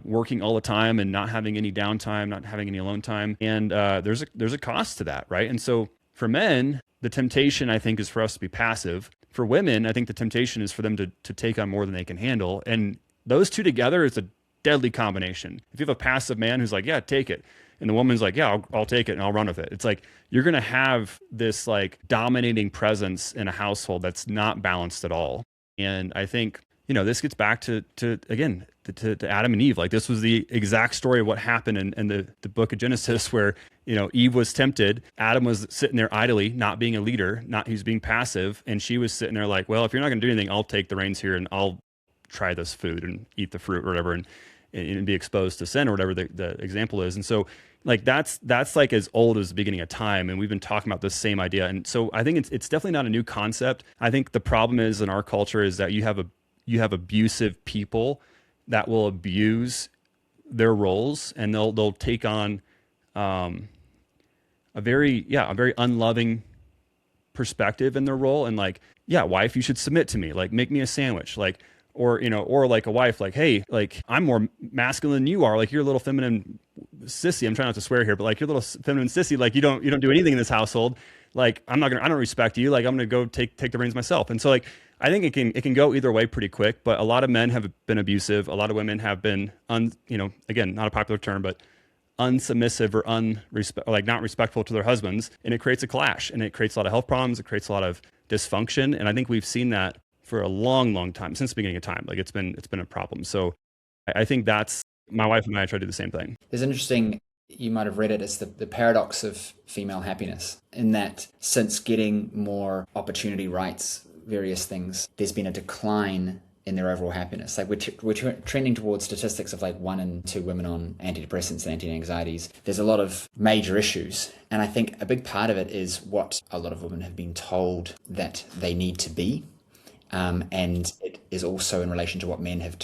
working all the time and not having any downtime, not having any alone time. And there's a cost to that, right? And so for men, the temptation, I think, is for us to be passive. For women, I think the temptation is for them to take on more than they can handle. And those two together is a deadly combination. If you have a passive man who's like, yeah, take it, and the woman's like, yeah, I'll take it and I'll run with it, it's like you're going to have this like dominating presence in a household that's not balanced at all. And I think, this gets back to again, to Adam and Eve. Like this was the exact story of what happened in the book of Genesis, where, Eve was tempted. Adam was sitting there idly, not being a leader, he was being passive. And she was sitting there like, well, if you're not going to do anything, I'll take the reins here and I'll try this food and eat the fruit or whatever, and be exposed to sin or whatever the example is. And so like that's like as old as the beginning of time. And we've been talking about this same idea. And so I think it's definitely not a new concept. I think the problem is in our culture is that you have abusive people that will abuse their roles, and they'll take on a very unloving perspective in their role. And like, yeah, wife, you should submit to me, like make me a sandwich, like, or like a wife, like, hey, like I'm more masculine than you are, like you're a little feminine sissy. I'm trying not to swear here, but like you're a little feminine sissy, like you don't do anything in this household. Like I don't respect you. Like I'm gonna go take the reins myself. And so like I think it can go either way pretty quick. But a lot of men have been abusive. A lot of women have been again, not a popular term, but unsubmissive or like not respectful to their husbands, and it creates a clash, and it creates a lot of health problems. It creates a lot of dysfunction, and I think we've seen that for a long, long time, since the beginning of time. Like it's been a problem. So I think that's, my wife and I try to do the same thing. There's interesting, you might have read it, it's the paradox of female happiness, in that since getting more opportunity, rights, various things, there's been a decline in their overall happiness. Like we're trending towards statistics of like 1 in 2 women on antidepressants and anti-anxieties. There's a lot of major issues. And I think a big part of it is what a lot of women have been told that they need to be. And it is also in relation to what men have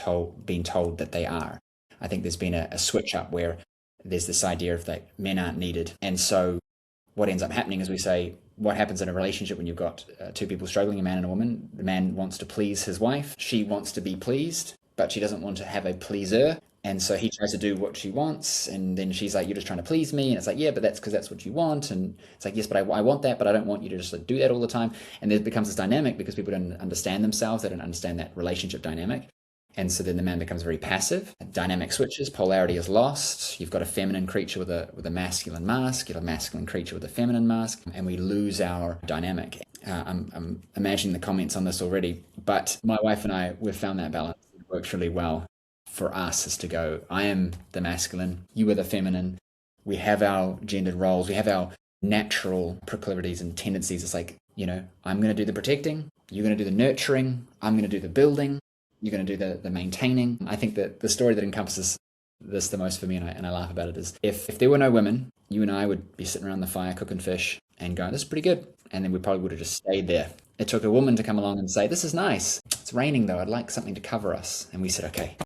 been told that they are. I think there's been a switch up where there's this idea of that men aren't needed. And so what ends up happening is we say, what happens in a relationship when you've got two people struggling, a man and a woman? The man wants to please his wife. She wants to be pleased, but she doesn't want to have a pleaser. And so he tries to do what she wants. And then she's like, you're just trying to please me. And it's like, yeah, but that's because that's what you want. And it's like, yes, but I want that, but I don't want you to just like do that all the time. And there becomes this dynamic because people don't understand themselves. They don't understand that relationship dynamic. And so then the man becomes very passive. Dynamic switches, polarity is lost. You've got a feminine creature with a masculine mask. You have a masculine creature with a feminine mask, and we lose our dynamic. I'm imagining the comments on this already, but my wife and I, we've found that balance. It works really well for us, is to go, I am the masculine, you are the feminine. We have our gendered roles. We have our natural proclivities and tendencies. It's like, I'm going to do the protecting. You're going to do the nurturing. I'm going to do the building. You're going to do the maintaining. I think that the story that encompasses this the most for me, and I laugh about it, is if there were no women, you and I would be sitting around the fire cooking fish and going, this is pretty good. And then we probably would have just stayed there. It took a woman to come along and say, this is nice. It's raining though. I'd like something to cover us. And we said, okay,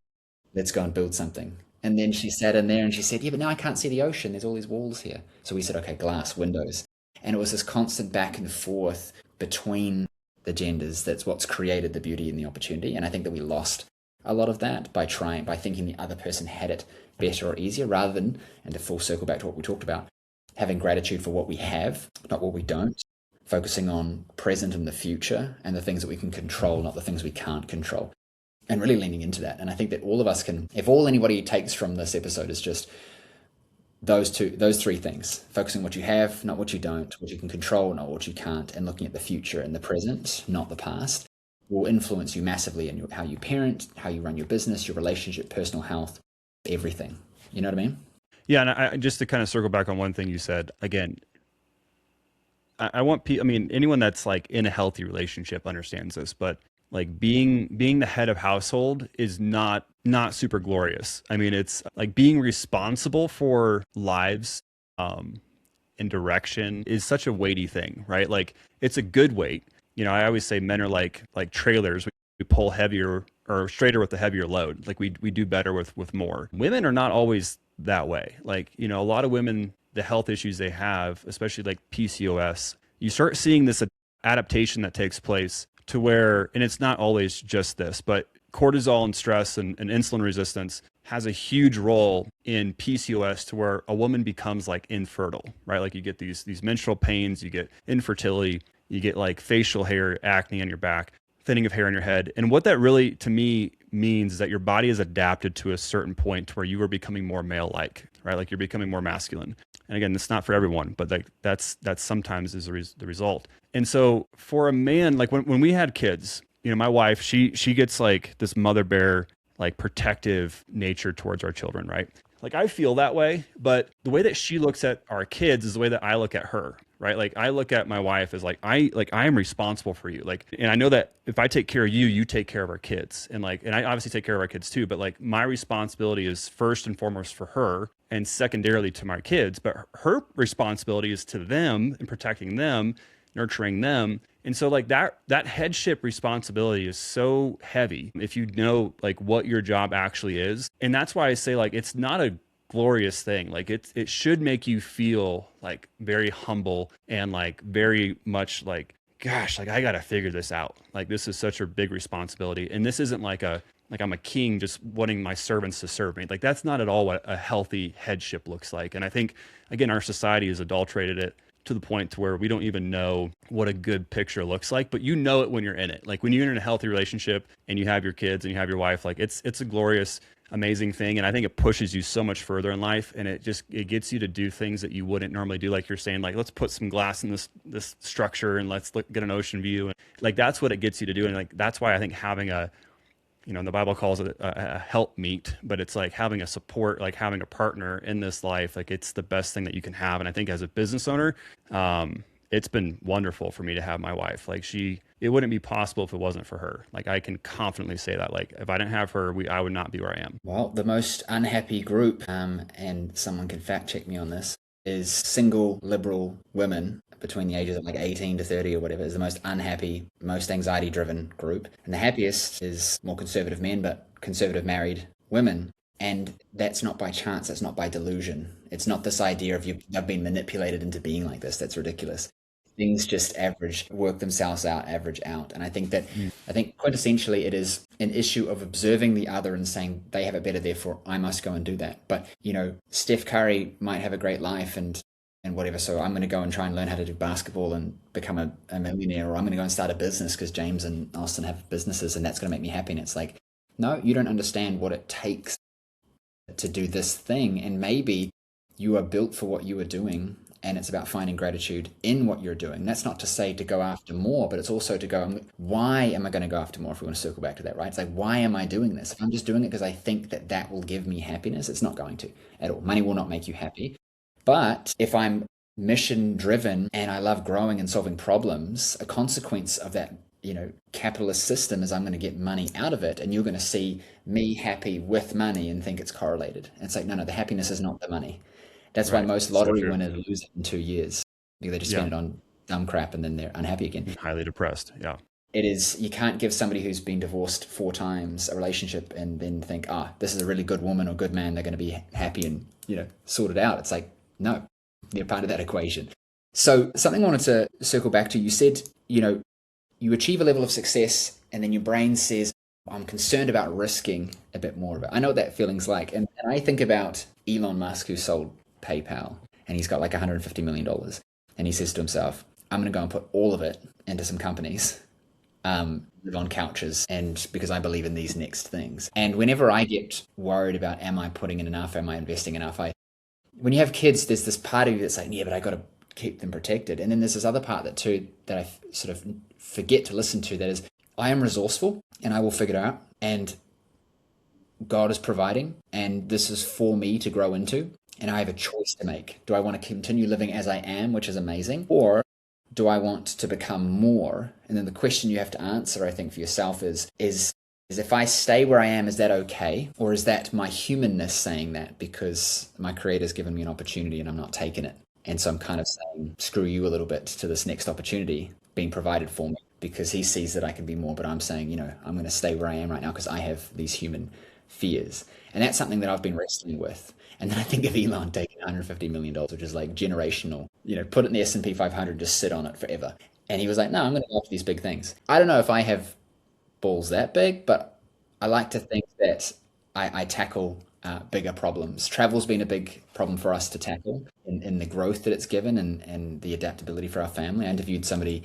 let's go and build something. And then she sat in there and she said, yeah, but now I can't see the ocean. There's all these walls here. So we said, okay, glass, windows. And it was this constant back and forth between the genders. That's what's created the beauty and the opportunity. And I think that we lost a lot of that by thinking the other person had it better or easier, rather than, and to full circle back to what we talked about, having gratitude for what we have, not what we don't, focusing on present and the future and the things that we can control, not the things we can't control, and really leaning into that. And I think that all of us can, if all anybody takes from this episode is just those three things, focusing on what you have, not what you don't, what you can control, not what you can't, and looking at the future and the present, not the past, will influence you massively in how you parent, how you run your business, your relationship, personal health, everything. You know what I mean? Yeah, and I just to kind of circle back on one thing you said again. I want people. I mean, anyone that's like in a healthy relationship understands this, but like being the head of household is not super glorious. I mean, it's like being responsible for lives and direction is such a weighty thing, right? Like it's a good weight. You know, I always say men are like trailers. We pull heavier or straighter with the heavier load. Like we do better with more. Women are not always that way. Like, you know, a lot of women, the health issues they have, especially like PCOS, you start seeing this adaptation that takes place to where, and it's not always just this, but cortisol and stress and insulin resistance has a huge role in PCOS to where a woman becomes like infertile, right? Like you get these menstrual pains, you get infertility, you get like facial hair, acne on your back, thinning of hair on your head. And what that really, to me, means is that your body is adapted to a certain point to where you are becoming more male-like, right? Like you're becoming more masculine. And again, it's not for everyone, but like that's sometimes is the result. And so for a man, like when we had kids, you know, my wife, she gets like this mother bear, like protective nature towards our children, right? Like I feel that way, but the way that she looks at our kids is the way that I look at her, right? Like I look at my wife as like I am responsible for you. Like, and I know that if I take care of you, you take care of our kids. And like, and I obviously take care of our kids too, but like my responsibility is first and foremost for her and secondarily to my kids. But her responsibility is to them and protecting them, nurturing them. And so like that headship responsibility is so heavy if you know like what your job actually is. And that's why I say like it's not a glorious thing. Like it should make you feel like very humble and like very much like, gosh, like I got to figure this out. Like this is such a big responsibility. And this isn't like I'm a king just wanting my servants to serve me. Like that's not at all what a healthy headship looks like. And I think again, our society has adulterated it to the point to where we don't even know what a good picture looks like, but you know it when you're in it. Like when you're in a healthy relationship and you have your kids and you have your wife, like it's a glorious, amazing thing. And I think it pushes you so much further in life, and it gets you to do things that you wouldn't normally do. Like you're saying, like, let's put some glass in this structure and let's get an ocean view. And like, that's what it gets you to do. And like, that's why I think having the Bible calls it a help meet, but it's like having a support, like having a partner in this life. Like it's the best thing that you can have. And I think as a business owner, it's been wonderful for me to have my wife. Like it wouldn't be possible if it wasn't for her. Like I can confidently say that, like if I didn't have her, I would not be where I am. Well, the most unhappy group, and someone can fact check me on this, is single liberal women between the ages of like 18 to 30 or whatever, is the most unhappy, most anxiety driven group. And the happiest is more conservative men, but conservative married women. And that's not by chance. That's not by delusion. It's not this idea of you've been manipulated into being like this. That's ridiculous. Things just work themselves out, average out. And I think quintessentially it is an issue of observing the other and saying they have it better, therefore I must go and do that. But, you know, Steph Curry might have a great life and whatever, so I'm going to go and try and learn how to do basketball and become a millionaire, or I'm going to go and start a business because James and Austin have businesses and that's going to make me happy. And it's like, no, you don't understand what it takes to do this thing. And maybe you are built for what you are doing, and it's about finding gratitude in what you're doing. That's not to say to go after more, but it's also to go, why am I going to go after more? If we want to circle back to that, right? It's like, why am I doing this? If I'm just doing it because I think that will give me happiness, it's not going to at all. Money will not make you happy. But if I'm mission driven and I love growing and solving problems, a consequence of that capitalist system is I'm going to get money out of it, and you're going to see me happy with money and think it's correlated. And it's like, no, the happiness is not the money. That's why Right. most So lottery true. winners lose it in 2 years because they just Yeah. spend it on dumb crap and then they're unhappy again. Highly depressed. Yeah. It is, you can't give somebody who's been divorced 4 times a relationship and then think, this is a really good woman or good man, they're going to be happy and, sort it out. It's like, no, they're part of that equation. So something I wanted to circle back to, you said, you achieve a level of success and then your brain says, I'm concerned about risking a bit more of it. I know what that feeling's like. And I think about Elon Musk, who sold PayPal, and he's got like $150 million. And he says to himself, I'm going to go and put all of it into some companies, live on couches, and because I believe in these next things. And whenever I get worried about, am I putting in enough? Am I investing enough? When you have kids, there's this part of you that's like, yeah, but I got to keep them protected. And then there's this other part that I sort of forget to listen to, that is, I am resourceful and I will figure it out. And God is providing, and this is for me to grow into. And I have a choice to make. Do I want to continue living as I am, which is amazing? Or do I want to become more? And then the question you have to answer, I think, for yourself is if I stay where I am, is that okay? Or is that my humanness saying that because my creator's given me an opportunity and I'm not taking it? And so I'm kind of saying, screw you a little bit to this next opportunity being provided for me because he sees that I can be more. But I'm saying, I'm going to stay where I am right now because I have these human fears. And that's something that I've been wrestling with. And then I think of Elon taking $150 million, which is like generational, put it in the S&P 500, just sit on it forever. And he was like, no, I'm going to go after these big things. I don't know if I have balls that big, but I like to think that I tackle bigger problems. Travel's been a big problem for us to tackle in the growth that it's given and the adaptability for our family. I interviewed somebody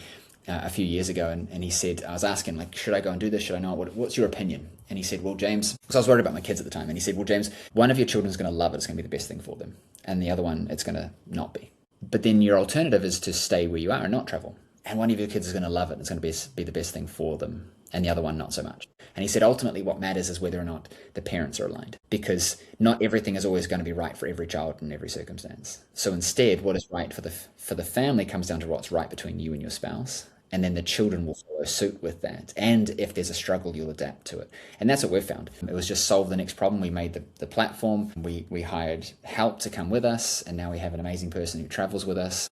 a few years ago, and he said, I was asking, like, should I go and do this? Should I not? What's your opinion? And he said, well, James, because I was worried about my kids at the time. And he said, well, James, one of your children's going to love it. It's going to be the best thing for them. And the other one, it's going to not be. But then your alternative is to stay where you are and not travel. And one of your kids is going to love it. It's going to be the best thing for them. And the other one, not so much. And he said, ultimately, what matters is whether or not the parents are aligned. Because not everything is always going to be right for every child in every circumstance. So instead, what is right for the family comes down to what's right between you and your spouse. And then the children will follow suit with that. And if there's a struggle, you'll adapt to it. And that's what we've found. It was just solve the next problem. We made the platform. We hired help to come with us. And now we have an amazing person who travels with us.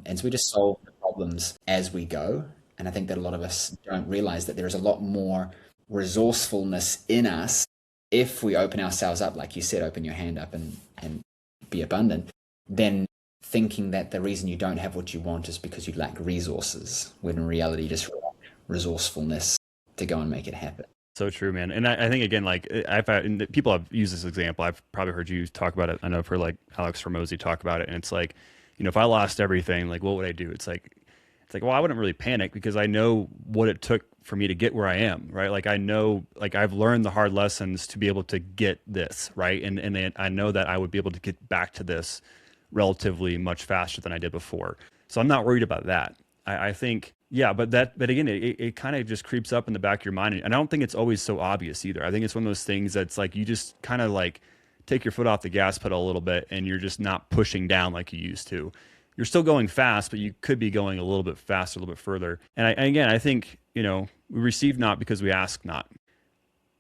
And so we just solve the problems as we go. And I think that a lot of us don't realize that there is a lot more resourcefulness in us if we open ourselves up, like you said, open your hand up and be abundant, then thinking that the reason you don't have what you want is because you lack resources, when in reality, just resourcefulness to go and make it happen. So true, man. And I think, again, like and people have used this example. I've probably heard you talk about it. I know I've heard like Alex Hormozy talk about it. And it's like, if I lost everything, like, what would I do? It's like, well, I wouldn't really panic because I know what it took for me to get where I am, right? Like, I know, like, I've learned the hard lessons to be able to get this, right? And then I know that I would be able to get back to this relatively much faster than I did before. So I'm not worried about that. I think, yeah, but again, it kind of just creeps up in the back of your mind. And I don't think it's always so obvious either. I think it's one of those things that's like, you just kind of like take your foot off the gas pedal a little bit and you're just not pushing down like you used to. You're still going fast, but you could be going a little bit faster, a little bit further. And again, I think, we receive not because we ask not.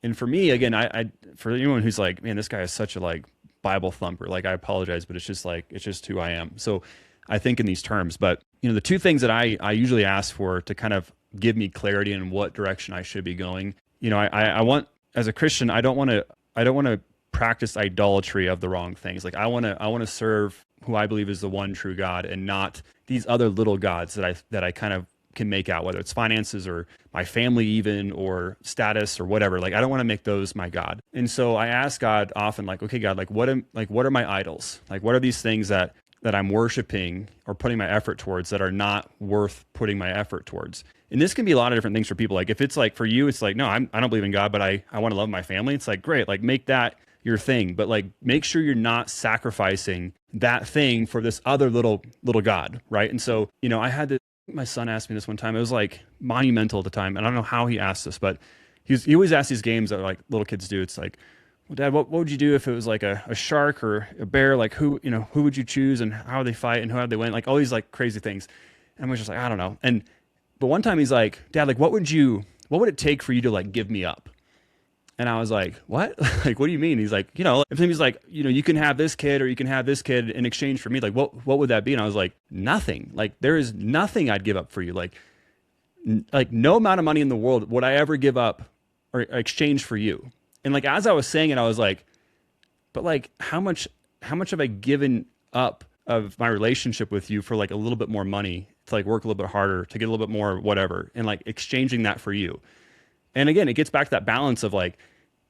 And for me, again, I for anyone who's like, man, this guy is such a like Bible thumper, like, I apologize, but it's just who I am. So I think in these terms, but the two things that I usually ask for to kind of give me clarity in what direction I should be going. I want, as a Christian, I don't want to practice idolatry of the wrong things. Like, I want to serve who I believe is the one true God and not these other little gods that I kind of can make out, whether it's finances or my family even, or status or whatever. Like, I don't want to make those my God. And so I ask God often, like, okay, God, what are my idols? Like, what are these things that I'm worshiping or putting my effort towards that are not worth putting my effort towards? And this can be a lot of different things for people. Like, if it's like, for you, it's like, no, I don't believe in God, but I want to love my family. It's like, great, like, make that your thing, but like, make sure you're not sacrificing that thing for this other little God, right? And so, my son asked me this one time. It was like monumental at the time, and I don't know how he asked this, but he always asks these games that like little kids do. It's like, well, Dad, what would you do if it was like a shark or a bear? Like, who would you choose, and how they fight, and how they win? Like, all these like crazy things. And I was just like, I don't know. And But one time he's like, Dad, like, what would it take for you to like give me up? And I was like, what? Like, what do you mean? He's like, if somebody's like, you can have this kid or you can have this kid in exchange for me, like, what would that be? And I was like, nothing. Like, there is nothing I'd give up for you. Like no amount of money in the world would I ever give up or exchange for you. And like, as I was saying it, I was like, but like, how much have I given up of my relationship with you for like a little bit more money to like work a little bit harder, to get a little bit more whatever, and like exchanging that for you. And again, it gets back to that balance of like,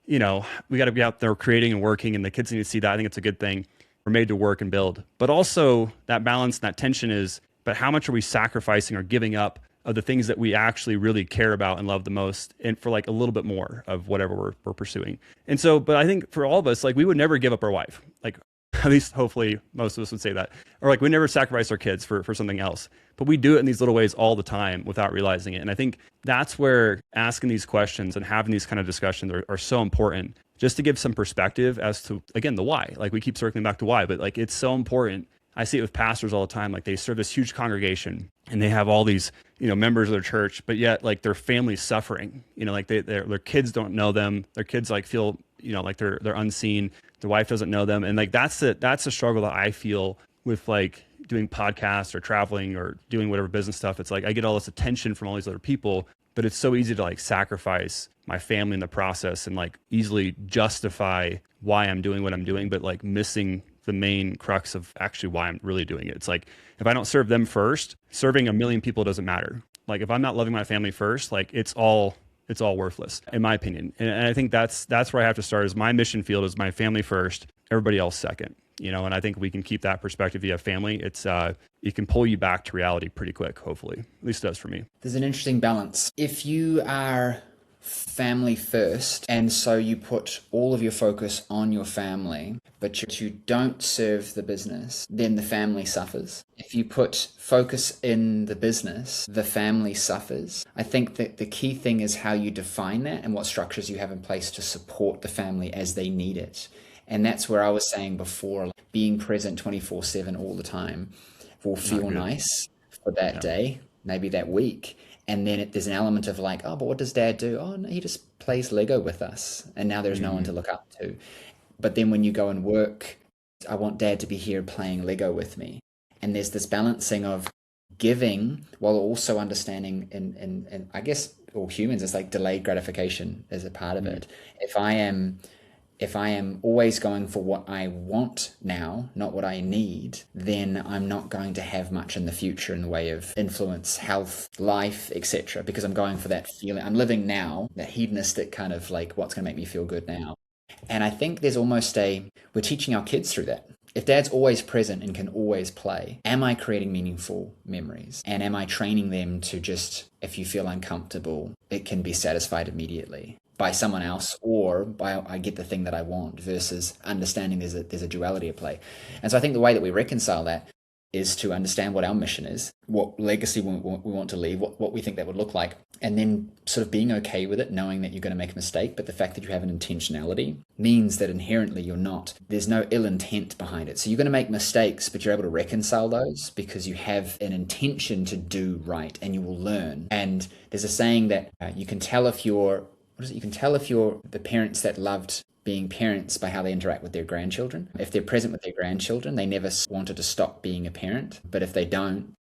we got to be out there creating and working, and the kids need to see that. I think it's a good thing. We're made to work and build. But also that balance and that tension is, but how much are we sacrificing or giving up of the things that we actually really care about and love the most, and for like a little bit more of whatever we're pursuing. And so, but I think for all of us, like we would never give up our wife. Like at least hopefully most of us would say that. Or like we never sacrifice our kids for something else. But we do it in these little ways all the time without realizing it. And I think that's where asking these questions and having these kind of discussions are so important, just to give some perspective as to, again, the why. Like we keep circling back to why, but like it's so important. I see it with pastors all the time. Like they serve this huge congregation and they have all these, members of their church, but yet like their family's suffering, like their kids don't know them. Their kids like feel, like they're unseen. Their wife doesn't know them. And like, that's a struggle that I feel with like doing podcasts or traveling or doing whatever business stuff. It's like, I get all this attention from all these other people, but it's so easy to like sacrifice my family in the process and like easily justify why I'm doing what I'm doing, but like missing the main crux of actually why I'm really doing it. It's like, if I don't serve them first, serving a million people doesn't matter. Like if I'm not loving my family first, like it's all worthless in my opinion. And I think that's where I have to start. Is my mission field is my family first, everybody else second, and I think we can keep that perspective. If you have family, it's, it can pull you back to reality pretty quick, hopefully. At least it does for me. There's an interesting balance. If you are family first, and so you put all of your focus on your family, but you don't serve the business, then the family suffers. If you put focus in the business, the family suffers. I think that the key thing is how you define that and what structures you have in place to support the family as they need it. And that's where I was saying before, like being present 24/7 all the time will feel nice for that day, maybe that week. And then there's an element of like, oh, but what does Dad do? Oh, no, he just plays Lego with us. And now there's no one to look up to. But then when you go and work, I want Dad to be here playing Lego with me. And there's this balancing of giving while also understanding, and I guess all humans, it's like delayed gratification is a part of it. If I am always going for what I want now, not what I need, then I'm not going to have much in the future in the way of influence, health, life, etc. Because I'm going for that feeling. I'm living now, that hedonistic kind of like what's going to make me feel good now. And I think there's almost we're teaching our kids through that. If Dad's always present and can always play, am I creating meaningful memories? And am I training them to just, if you feel uncomfortable, it can be satisfied immediately by someone else, or by I get the thing that I want, versus understanding there's a duality at play. And so I think the way that we reconcile that is to understand what our mission is, what legacy we want to leave, what we think that would look like, and then sort of being okay with it, knowing that you're going to make a mistake, but the fact that you have an intentionality means that inherently there's no ill intent behind it. So you're going to make mistakes, but you're able to reconcile those because you have an intention to do right, and you will learn. And there's a saying that you can tell if you're the parents that loved being parents by how they interact with their grandchildren. If they're present with their grandchildren, they never wanted to stop being a parent. But if they don't,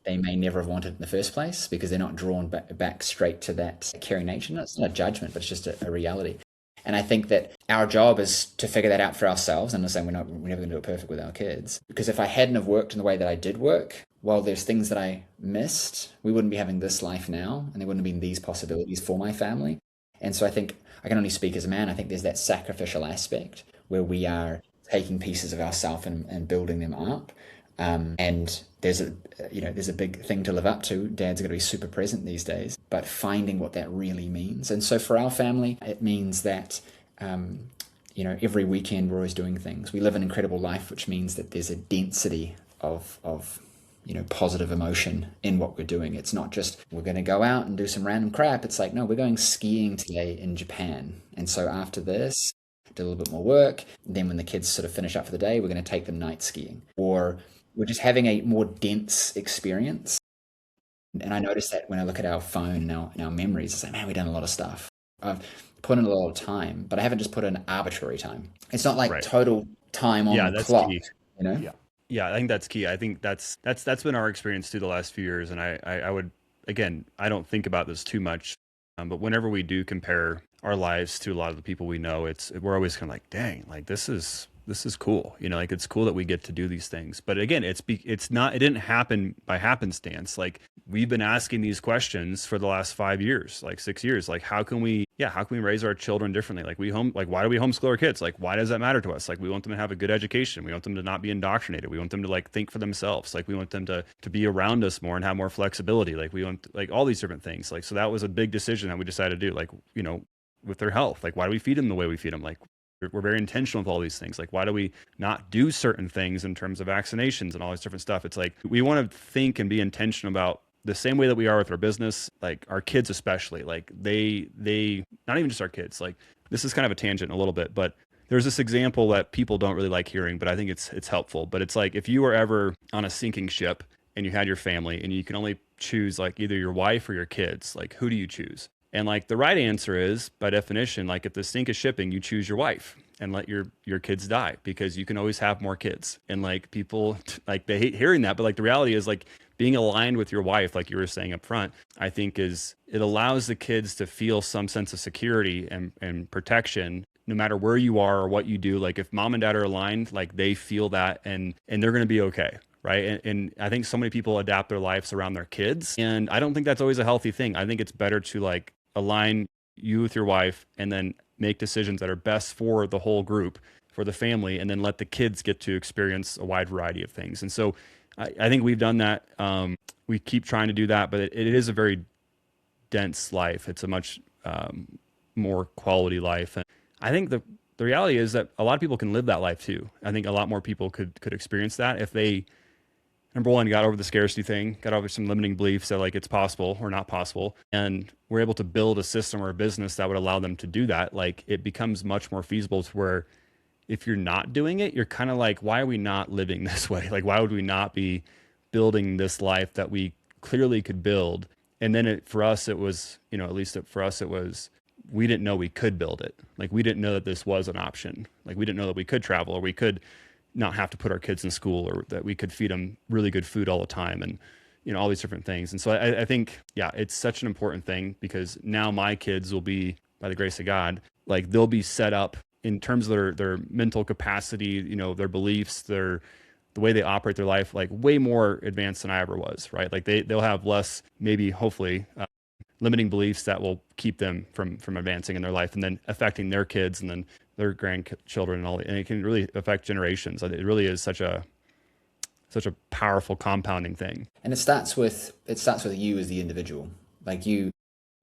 they may never have wanted in the first place because they're not drawn back straight to that caring nature. It's not a judgment, but it's just a reality. And I think that our job is to figure that out for ourselves. I'm not saying we're never going to do it perfect with our kids. Because if I hadn't have worked in the way that I did work, well, there's things that I missed. We wouldn't be having this life now, and there wouldn't have been these possibilities for my family. And so I think I can only speak as a man. I think there's that sacrificial aspect where we are taking pieces of ourselves and building them up. And there's a big thing to live up to. Dads are going to be super present these days, but finding what that really means. And so for our family, it means that, every weekend we're always doing things. We live an incredible life, which means that there's a density of positive emotion in what we're doing. It's not just we're going to go out and do some random crap. It's like, no, we're going skiing today in Japan. And so after this, do a little bit more work. Then when the kids sort of finish up for the day, we're going to take them night skiing. Or we're just having a more dense experience. And I notice that when I look at our phone and our memories, it's like, man, we've done a lot of stuff. I've put in a lot of time, but I haven't just put in arbitrary time. It's not like Right. total time on Yeah, the that's clock, key. you know? Yeah. Yeah, I think that's key. I think that's been our experience through the last few years. And I would, again, I don't think about this too much, but whenever we do compare our lives to a lot of the people we know, we're always kind of like, dang, like this is cool. Like it's cool that we get to do these things. But again, it's not, it didn't happen by happenstance. Like we've been asking these questions for the last 5 years, like 6 years. Like how can we raise our children differently? Like why do we homeschool our kids? Like why does that matter to us? Like we want them to have a good education. We want them to not be indoctrinated. We want them to like think for themselves. Like we want them to be around us more and have more flexibility. Like we want like all these different things. Like so that was a big decision that we decided to do. Like with their health. Like why do we feed them the way we feed them? Like we're very intentional with all these things. Like, why do we not do certain things in terms of vaccinations and all this different stuff? It's like we want to think and be intentional about the same way that we are with our business, like our kids especially. Like they not even just our kids. Like this is kind of a tangent a little bit, but there's this example that people don't really like hearing, but I think it's helpful. But it's like if you were ever on a sinking ship and you had your family and you can only choose like either your wife or your kids, like who do you choose? And like the right answer is, by definition, like if the sink is shipping, you choose your wife and let your kids die because you can always have more kids. And like people like they hate hearing that, but like the reality is like being aligned with your wife, like you were saying up front, I think it allows the kids to feel some sense of security and protection no matter where you are or what you do. Like if mom and dad are aligned, like they feel that and they're going to be okay. Right. And I think so many people adapt their lives around their kids. And I don't think that's always a healthy thing. I think it's better to like align you with your wife and then make decisions that are best for the whole group, for the family, and then let the kids get to experience a wide variety of things. And so I think we've done that. We keep trying to do that, but it is a very dense life. It's a much more quality life. And I think the reality is that a lot of people can live that life too. I think a lot more people could experience that if they, number one, got over the scarcity thing, got over some limiting beliefs that like it's possible or not possible, and we're able to build a system or a business that would allow them to do that. Like it becomes much more feasible to where if you're not doing it, you're kind of like, why are we not living this way? Like, why would we not be building this life that we clearly could build? And then for us, it was, at least for us, it was, we didn't know we could build it. Like we didn't know that this was an option. Like we didn't know that we could travel or we could not have to put our kids in school or that we could feed them really good food all the time and all these different things. And so I think it's such an important thing because now my kids will be, by the grace of God, like they'll be set up in terms of their mental capacity, their beliefs, the way they operate their life, like way more advanced than I ever was, right? Like they'll have less, maybe hopefully limiting beliefs that will keep them from advancing in their life and then affecting their kids and then their grandchildren and it can really affect generations. It really is such a powerful compounding thing. And it starts with you as the individual, like you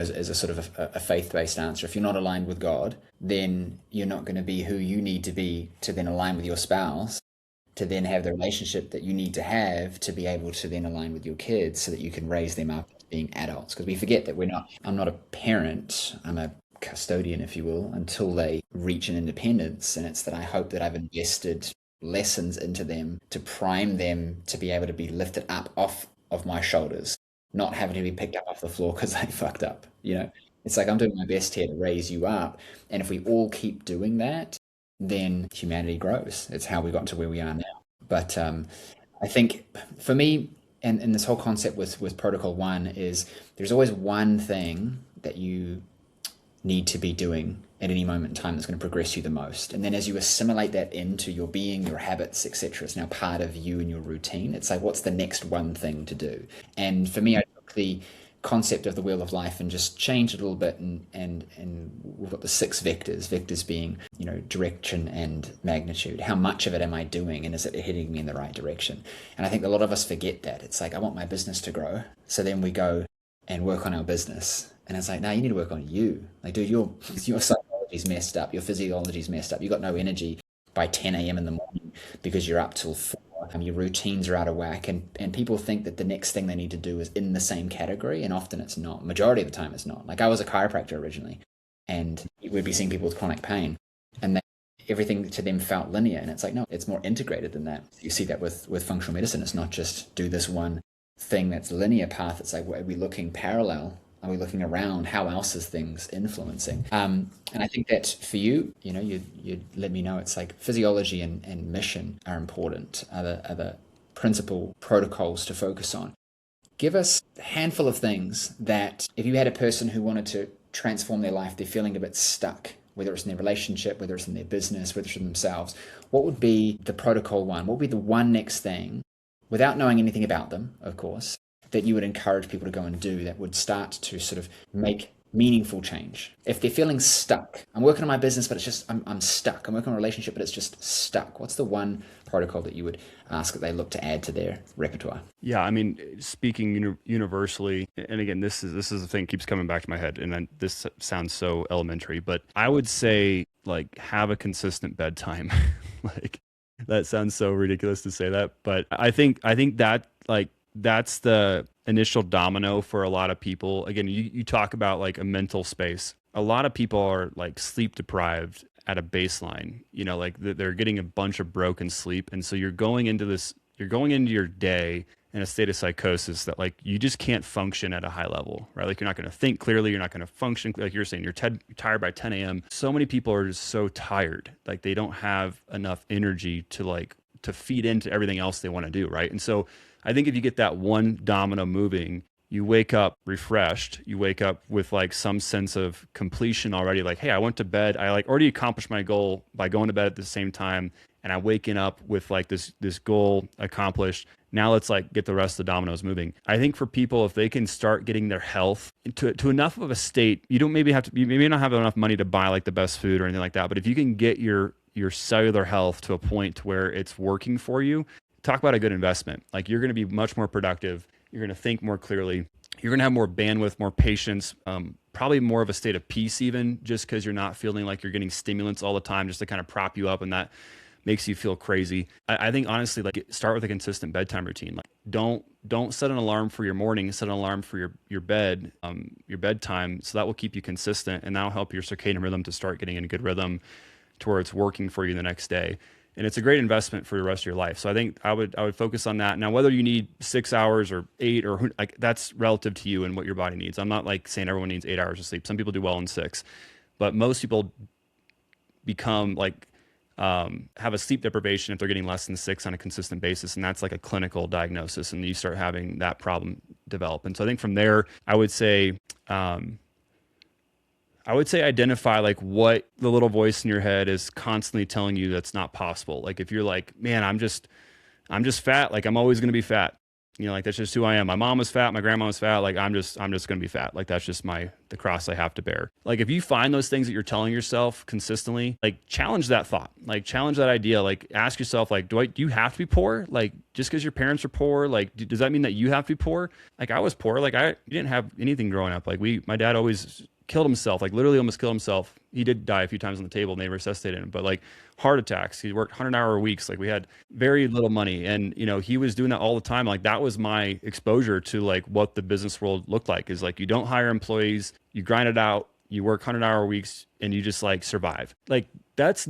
as a sort of a faith-based answer. If you're not aligned with God, then you're not going to be who you need to be to then align with your spouse, to then have the relationship that you need to have to be able to then align with your kids so that you can raise them up as being adults. Because we forget that I'm not a parent, I'm a custodian, if you will, until they reach an independence. And it's that I hope that I've invested lessons into them to prime them to be able to be lifted up off of my shoulders, not having to be picked up off the floor because they fucked up. It's like I'm doing my best here to raise you up. And if we all keep doing that, then humanity grows. It's how we got to where we are now. But I think for me, and this whole concept with Protocol 1 is there's always one thing that you need to be doing at any moment in time that's going to progress you the most. And then as you assimilate that into your being, your habits, etc., it's now part of you and your routine. It's like, what's the next one thing to do? And for me, I took the concept of the wheel of life and just changed it a little bit, and we've got the 6 vectors being direction and magnitude. How much of it am I doing, and is it heading me in the right direction? And I think a lot of us forget that. It's like, I want my business to grow, so then we go and work on our business, and it's like, no, you need to work on you. Like, dude, your psychology's messed up, your physiology's messed up, you got no energy by 10 a.m. in the morning because you're up till 4. Your routines are out of whack, and people think that the next thing they need to do is in the same category, and often it's not. Majority of the time it's not. Like, I was a chiropractor originally, and we'd be seeing people with chronic pain, and everything to them felt linear, and it's like, no, it's more integrated than that. You see that with functional medicine. It's not just do this one thing that's linear path. It's like, are we looking parallel? Are we looking around? How else is things influencing? And I think that for you, you let me know. It's like physiology and mission are important, are the principal protocols to focus on. Give us a handful of things that if you had a person who wanted to transform their life, they're feeling a bit stuck, whether it's in their relationship, whether it's in their business, whether it's in themselves, what would be the protocol one? What would be the one next thing, without knowing anything about them, of course, that you would encourage people to go and do that would start to sort of make meaningful change? If they're feeling stuck, I'm working on my business, but it's just, I'm stuck. I'm working on a relationship, but it's just stuck. What's the one protocol that you would ask that they look to add to their repertoire? Yeah, I mean, speaking universally, and again, this is the thing that keeps coming back to my head, and then this sounds so elementary, but I would say, like, have a consistent bedtime. Like, that sounds so ridiculous to say that, but I think that, like, that's the initial domino for a lot of people. Again, you talk about like a mental space. A lot of people are like sleep deprived at a baseline, like they're getting a bunch of broken sleep. And so you're going into your day in a state of psychosis that like you just can't function at a high level, right? Like you're not going to think clearly. You're not going to function. Like you're saying, you're tired by 10 a.m. So many people are just so tired. Like they don't have enough energy to feed into everything else they want to do, right? And so I think if you get that one domino moving, you wake up refreshed. You wake up with like some sense of completion already. Like, hey, I went to bed. I like already accomplished my goal by going to bed at the same time, and I'm waking up with like this goal accomplished. Now let's like get the rest of the dominoes moving. I think for people, if they can start getting their health to enough of a state, you may not have enough money to buy like the best food or anything like that. But if you can get your cellular health to a point where it's working for you, talk about a good investment. Like you're going to be much more productive. You're going to think more clearly. You're going to have more bandwidth, more patience, probably more of a state of peace even, just because you're not feeling like you're getting stimulants all the time just to kind of prop you up, and that makes you feel crazy. I think honestly, like start with a consistent bedtime routine. Like don't set an alarm for your morning, set an alarm for your bedtime. So that will keep you consistent, and that'll help your circadian rhythm to start getting in a good rhythm to where it's working for you the next day. And it's a great investment for the rest of your life. So I think I would focus on that. Now, whether you need 6 hours or 8 or like that's relative to you and what your body needs. I'm not like saying everyone needs 8 hours of sleep. Some people do well in 6, but most people become like have a sleep deprivation if they're getting less than 6 on a consistent basis, and that's like a clinical diagnosis, and you start having that problem develop. And so I think from there, I would say identify like what the little voice in your head is constantly telling you that's not possible. Like if you're like, man, I'm just fat. Like I'm always going to be fat. Like that's just who I am. My mom was fat. My grandma was fat. Like I'm just going to be fat. Like that's just the cross I have to bear. Like if you find those things that you're telling yourself consistently, like challenge that thought, like challenge that idea, like ask yourself, like, do you have to be poor? Like just because your parents are poor, like does that mean that you have to be poor? Like I was poor. Like you didn't have anything growing up. Like my dad always killed himself, like literally almost killed himself. He did die a few times on the table and they resuscitated him, but like heart attacks, he worked 100-hour weeks. Like we had very little money, and he was doing that all the time. Like that was my exposure to like what the business world looked like, is like you don't hire employees, you grind it out, you work 100-hour weeks, and you just like survive. Like that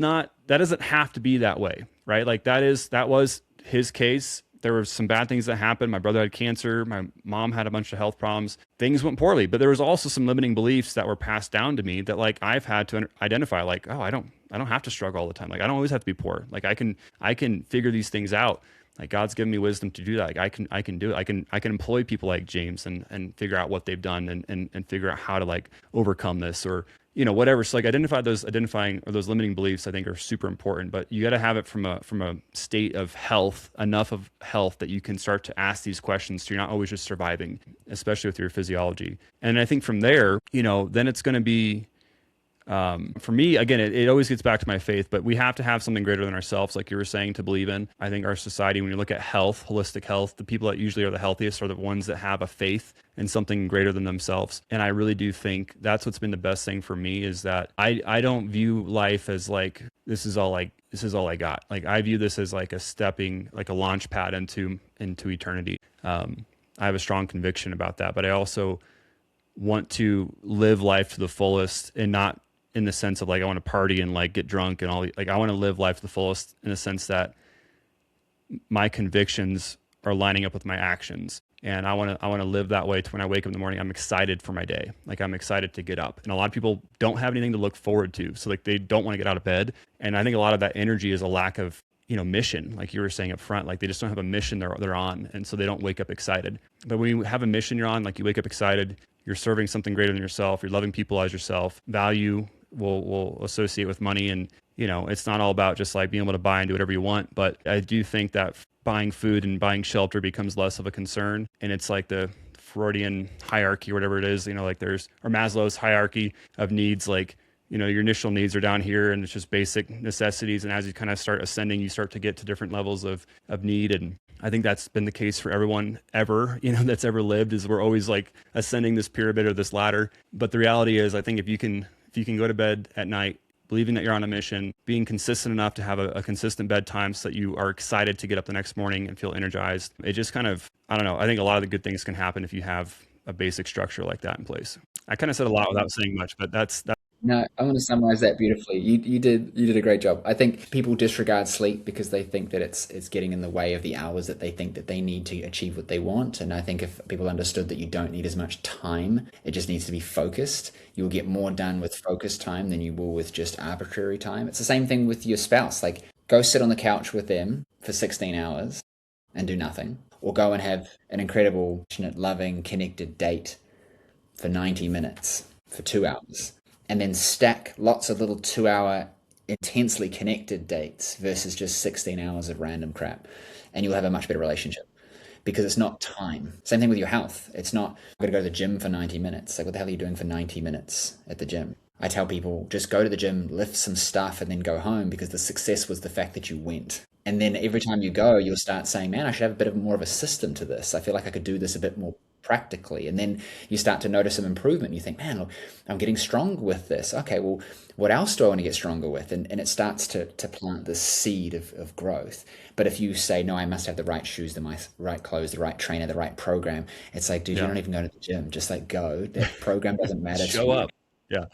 doesn't have to be that way, right? Like that was his case. There were some bad things that happened. My brother had cancer. My mom had a bunch of health problems. Things went poorly, but there was also some limiting beliefs that were passed down to me that like I've had to identify. Like, oh, I don't have to struggle all the time. Like I don't always have to be poor. Like I can figure these things out. Like God's given me wisdom to do that. Like I can do it. I can employ people like James and figure out what they've done and figure out how to like overcome this or whatever. So like identifying those limiting beliefs, I think are super important, but you got to have it from a state of health, enough of health that you can start to ask these questions. So you're not always just surviving, especially with your physiology. And I think from there, then it's going to be, for me, again, it always gets back to my faith, but we have to have something greater than ourselves, like you were saying, to believe in. I think our society, when you look at health, holistic health, the people that usually are the healthiest are the ones that have a faith in something greater than themselves. And I really do think that's what's been the best thing for me, is that I don't view life as like, this is all I got. Like I view this as like a launch pad into eternity. I have a strong conviction about that, but I also want to live life to the fullest, and not in the sense of like I want to party and like get drunk and all. Like I want to live life to the fullest in the sense that my convictions are lining up with my actions. And I want to live that way to when I wake up in the morning, I'm excited for my day. Like I'm excited to get up. And a lot of people don't have anything to look forward to. So like they don't want to get out of bed. And I think a lot of that energy is a lack of, mission, like you were saying up front, like they just don't have a mission they're on. And so they don't wake up excited. But when you have a mission you're on, like you wake up excited, you're serving something greater than yourself, you're loving people as yourself, value will associate with money. And, it's not all about just like being able to buy and do whatever you want. But I do think that buying food and buying shelter becomes less of a concern. And it's like the Freudian hierarchy or whatever it is, like or Maslow's hierarchy of needs, like, your initial needs are down here and it's just basic necessities. And as you kind of start ascending, you start to get to different levels of need. And I think that's been the case for everyone ever, that's ever lived, is we're always like ascending this pyramid or this ladder. But the reality is, I think if you can go to bed at night, believing that you're on a mission, being consistent enough to have a consistent bedtime so that you are excited to get up the next morning and feel energized. It just kind of, I don't know, I think a lot of the good things can happen if you have a basic structure like that in place. I kind of said a lot without saying much, but that's. No, I want to summarize that beautifully. You did a great job. I think people disregard sleep because they think that it's getting in the way of the hours that they think that they need to achieve what they want. And I think if people understood that you don't need as much time, it just needs to be focused. You'll get more done with focused time than you will with just arbitrary time. It's the same thing with your spouse. Like, go sit on the couch with them for 16 hours and do nothing, or go and have an incredible, passionate, loving, connected date for 90 minutes, for 2 hours. And then stack lots of little 2-hour intensely connected dates versus just 16 hours of random crap. And you'll have a much better relationship because it's not time. Same thing with your health. It's not, I'm going to go to the gym for 90 minutes. Like, what the hell are you doing for 90 minutes at the gym? I tell people, just go to the gym, lift some stuff, and then go home, because the success was the fact that you went. And then every time you go, you'll start saying, man, I should have a bit more of a system to this. I feel like I could do this a bit more practically. And then you start to notice some improvement. You think, man, look, I'm getting stronger with this. Okay, well, what else do I want to get stronger with? And it starts to plant this seed of growth. But if you say, no, I must have the right shoes, the right clothes, the right trainer, the right program, it's like, dude, you're not even going to the gym. Just like go. That program doesn't matter. Show up. Yeah.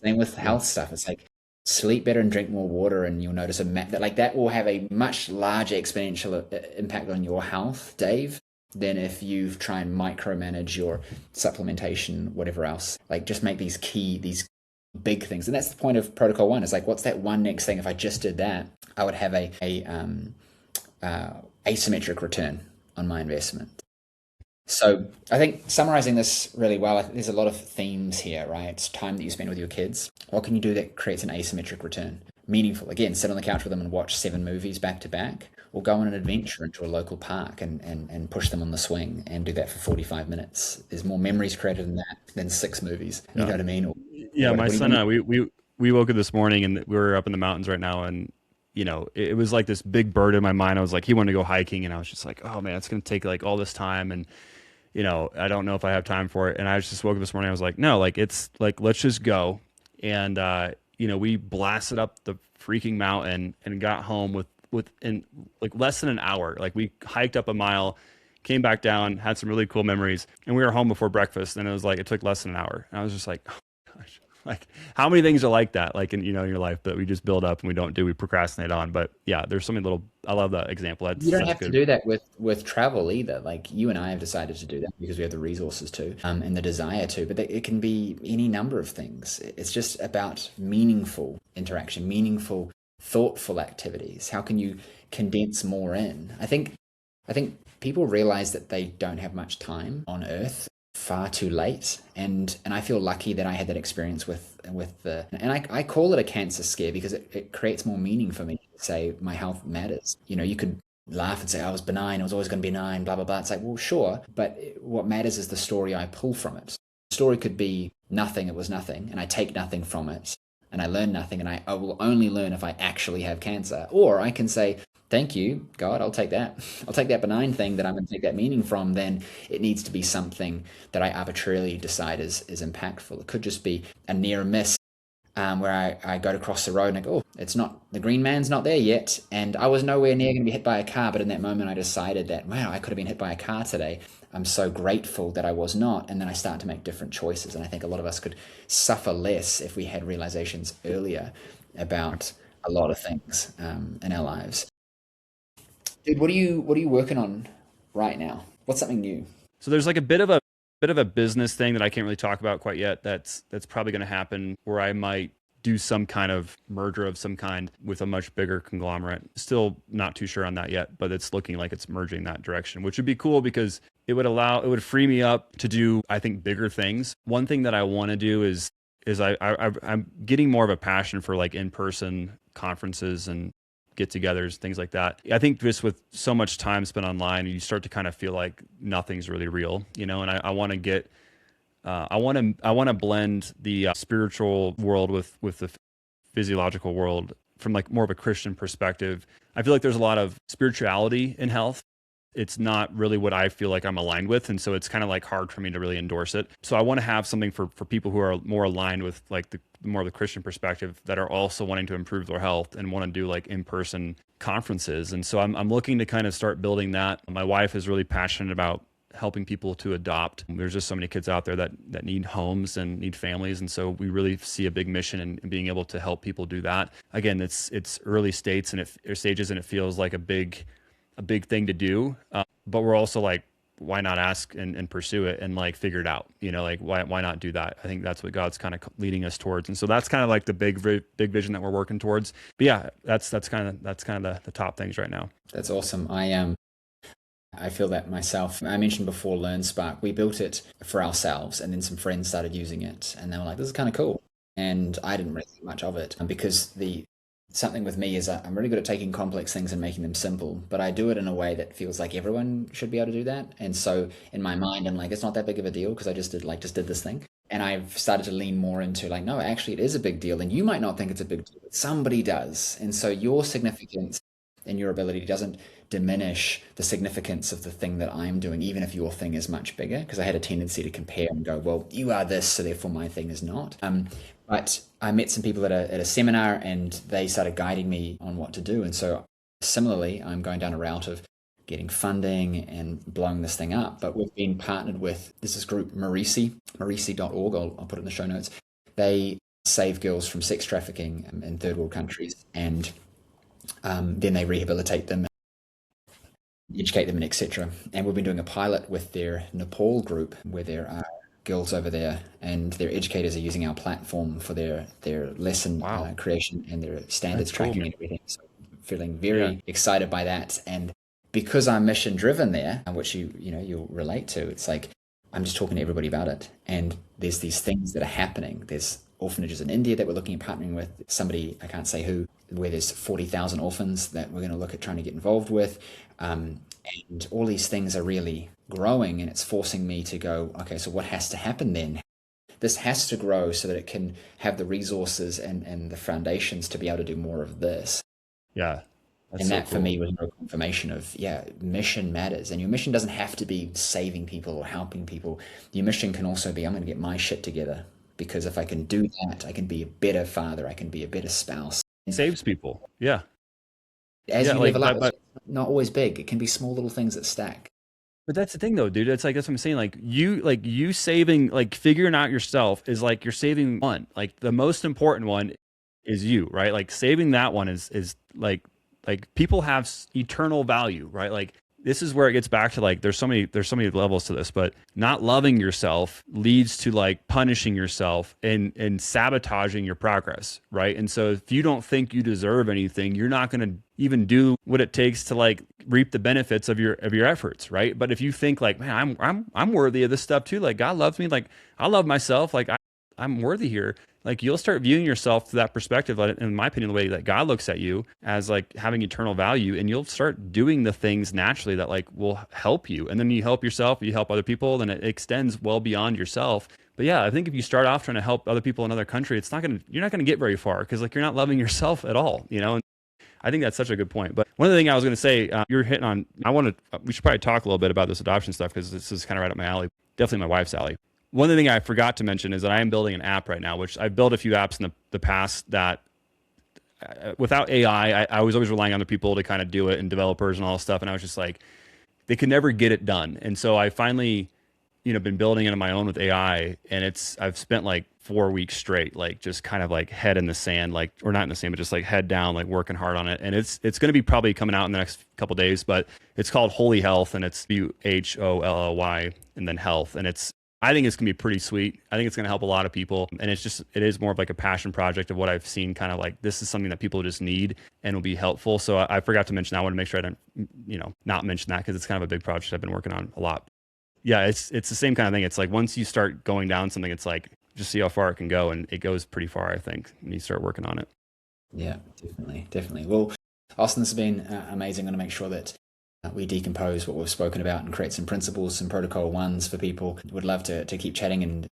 Same with health stuff. It's like, sleep better and drink more water, and you'll notice that will have a much larger exponential impact on your health, Dave, than if you try and micromanage your supplementation, whatever else. Like, just make these big things. And that's the point of protocol 1, is like, what's that one next thing? If I just did that, I would have a asymmetric return on my investment. So I think summarizing this really well, there's a lot of themes here, right? It's time that you spend with your kids. What can you do that creates an asymmetric return? Meaningful. Again, sit on the couch with them and watch 7 movies back to back, or go on an adventure into a local park and push them on the swing and do that for 45 minutes. There's more memories created in that than 6 movies. You know what I mean? My son and I, we woke up this morning and we were up in the mountains right now, and it was like this big bird in my mind. I was like, he wanted to go hiking, and I was just like, oh man, it's going to take like all this time, and I don't know if I have time for it. And I just woke up this morning. I was like, no, like, it's like, let's just go. And, we blasted up the freaking mountain and got home within like less than an hour. Like, we hiked up a mile, came back down, had some really cool memories, and we were home before breakfast. And it was like, it took less than an hour. And I was just like, oh gosh, like, how many things are like that? Like in your life that we just build up and we procrastinate on. But yeah, there's so many little, I love that example. You don't have to do that with travel either. Like, you and I have decided to do that because we have the resources to, and the desire to, but it can be any number of things. It's just about meaningful interaction, meaningful, thoughtful activities. How can you condense more in? I think people realize that they don't have much time on Earth far too late, and I feel lucky that I had that experience I call it a cancer scare because it creates more meaning for me to say my health matters. You could laugh and say, I was benign, I was always going to be benign, blah blah blah. It's like, well, sure, but what matters is the story I pull from it. The story could be nothing, it was nothing, and I take nothing from it, and I learn nothing, and I will only learn if I actually have cancer. Or I can say, thank you, God, I'll take that. I'll take that benign thing that I'm going to take that meaning from. Then it needs to be something that I arbitrarily decide is impactful. It could just be a near miss where I go to cross the road and I go, oh, it's not, the green man's not there yet. And I was nowhere near going to be hit by a car. But in that moment, I decided that, wow, I could have been hit by a car today. I'm so grateful that I was not. And then I start to make different choices. And I think a lot of us could suffer less if we had realizations earlier about a lot of things in our lives. Dude, what are you working on right now? What's something new? So there's like a bit of a business thing that I can't really talk about quite yet. That's probably going to happen where I might do some kind of merger of some kind with a much bigger conglomerate. Still not too sure on that yet, but it's looking like it's merging that direction, which would be cool because it would free me up to do, I think, bigger things. One thing that I want to do is I'm getting more of a passion for like in-person conferences and get-togethers, things like that. I think just with so much time spent online, you start to kind of feel like nothing's really real, you know. And I want to get, I want to blend the spiritual world with the physiological world from like more of a Christian perspective. I feel like there's a lot of spirituality in health. It's not really what I feel like I'm aligned with. And so it's kind of like hard for me to really endorse it. So I want to have something for people who are more aligned with like the more of the Christian perspective that are also wanting to improve their health and want to do like in-person conferences. And so I'm looking to kind of start building that. My wife is really passionate about helping people to adopt. There's just so many kids out there that need homes and need families. And so we really see a big mission in being able to help people do that. Again, it's early stages and it feels like a big thing to do. But we're also like, why not ask and pursue it and like figure it out, you know, like why not do that? I think that's what God's kind of leading us towards. And so that's kind of like the big vision that we're working towards. But yeah, that's kind of the top things right now. That's awesome. I feel that myself. I mentioned before LearnSpark. We built it for ourselves, and then some friends started using it, and they were like, "This is kind of cool." And I didn't really think much of it because something with me is I'm really good at taking complex things and making them simple, but I do it in a way that feels like everyone should be able to do that. And so in my mind, I'm like, it's not that big of a deal because I just did this thing. And I've started to lean more into like, no, actually it is a big deal. And you might not think it's a big deal, but somebody does. And so your significance and your ability doesn't diminish the significance of the thing that I'm doing, even if your thing is much bigger. Because I had a tendency to compare and go, well, you are this, so therefore my thing is not. But I met some people at a seminar and they started guiding me on what to do. And so similarly, I'm going down a route of getting funding and blowing this thing up. But we've been partnered with this group, Marisi.org. I'll put it in the show notes. They save girls from sex trafficking in third world countries, and then they rehabilitate them, educate them, and etc. And we've been doing a pilot with their Nepal group where there are girls over there, and their educators are using our platform for their lesson creation and their standards tracking and everything. So feeling very excited by that. And because I'm mission driven there, which you'll relate to, it's like I'm just talking to everybody about it. And there's these things that are happening. There's orphanages in India that we're looking at partnering with, somebody, I can't say who, where there's 40,000 orphans that we're going to look at trying to get involved with. And all these things are really growing, and it's forcing me to go, okay, so what has to happen then? This has to grow so that it can have the resources and the foundations to be able to do more of this. Yeah. And that for me was a confirmation of, mission matters. And your mission doesn't have to be saving people or helping people. Your mission can also be, I'm going to get my shit together. Because if I can do that, I can be a better father. I can be a better spouse. It saves people. Yeah. As you live a life, it's not always big. It can be small little things that stack. But that's the thing though, dude. It's like, that's what I'm saying. Like you saving, like figuring out yourself is like you're saving one. Like the most important one is you, right? Like saving that one is like people have eternal value, right? Like this is where it gets back to like, there's so many levels to this, but not loving yourself leads to like punishing yourself and sabotaging your progress, right? And so if you don't think you deserve anything, you're not going to even do what it takes to like reap the benefits of your efforts, right? But if you think like, man, I'm worthy of this stuff too. Like God loves me. Like I love myself. Like I'm worthy here. Like you'll start viewing yourself to that perspective, in my opinion, the way that God looks at you as like having eternal value, and you'll start doing the things naturally that like will help you. And then you help yourself, you help other people, then it extends well beyond yourself. But yeah, I think if you start off trying to help other people in another country, you're not going to get very far because like you're not loving yourself at all, you know? And I think that's such a good point. But one of the things I was going to say, you're hitting on, we should probably talk a little bit about this adoption stuff because this is kind of right up my alley, definitely my wife's alley. One of the things I forgot to mention is that I am building an app right now, which I've built a few apps in the past that without AI, I was always relying on other people to kind of do it and developers and all this stuff. And I was just like, they could never get it done. And so I finally been building it on my own with AI, and I've spent like 4 weeks straight, like just kind of like head in the sand, like, or not in the sand, but just like head down, like working hard on it. And it's going to be probably coming out in the next couple of days, but it's called Holy Health, and it's Hollly and then health. And I think it's gonna be pretty sweet. I think it's gonna help a lot of people. And it is more of like a passion project of what I've seen, kind of like this is something that people just need and will be helpful. So I forgot to mention that. I want to make sure I don't, not mention that, because it's kind of a big project I've been working on a lot. Yeah, it's the same kind of thing. It's like once you start going down something, it's like just see how far it can go, and it goes pretty far, I think, when you start working on it. Yeah, definitely. Well, Austin, this has been amazing. I'm going to make sure that we decompose what we've spoken about and create some principles, some protocol ones for people. Would love to keep chatting and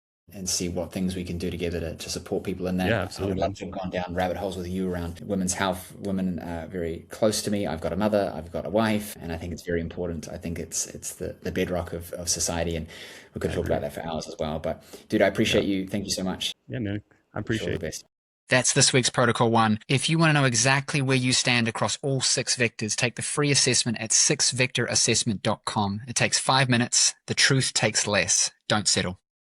see what things we can do together to support people in that. Yeah, absolutely. I would love to have gone down rabbit holes with you around women's health. Women are very close to me. I've got a mother, I've got a wife, and I think it's very important. I think it's the bedrock of society, and we could talk about that for hours as well. But dude, I appreciate you. Thank you so much. Yeah, man. I appreciate it. The best. That's this week's Protocol 1. If you want to know exactly where you stand across all 6 vectors, take the free assessment at 6vectorassessment.com. It takes 5 minutes. The truth takes less. Don't settle.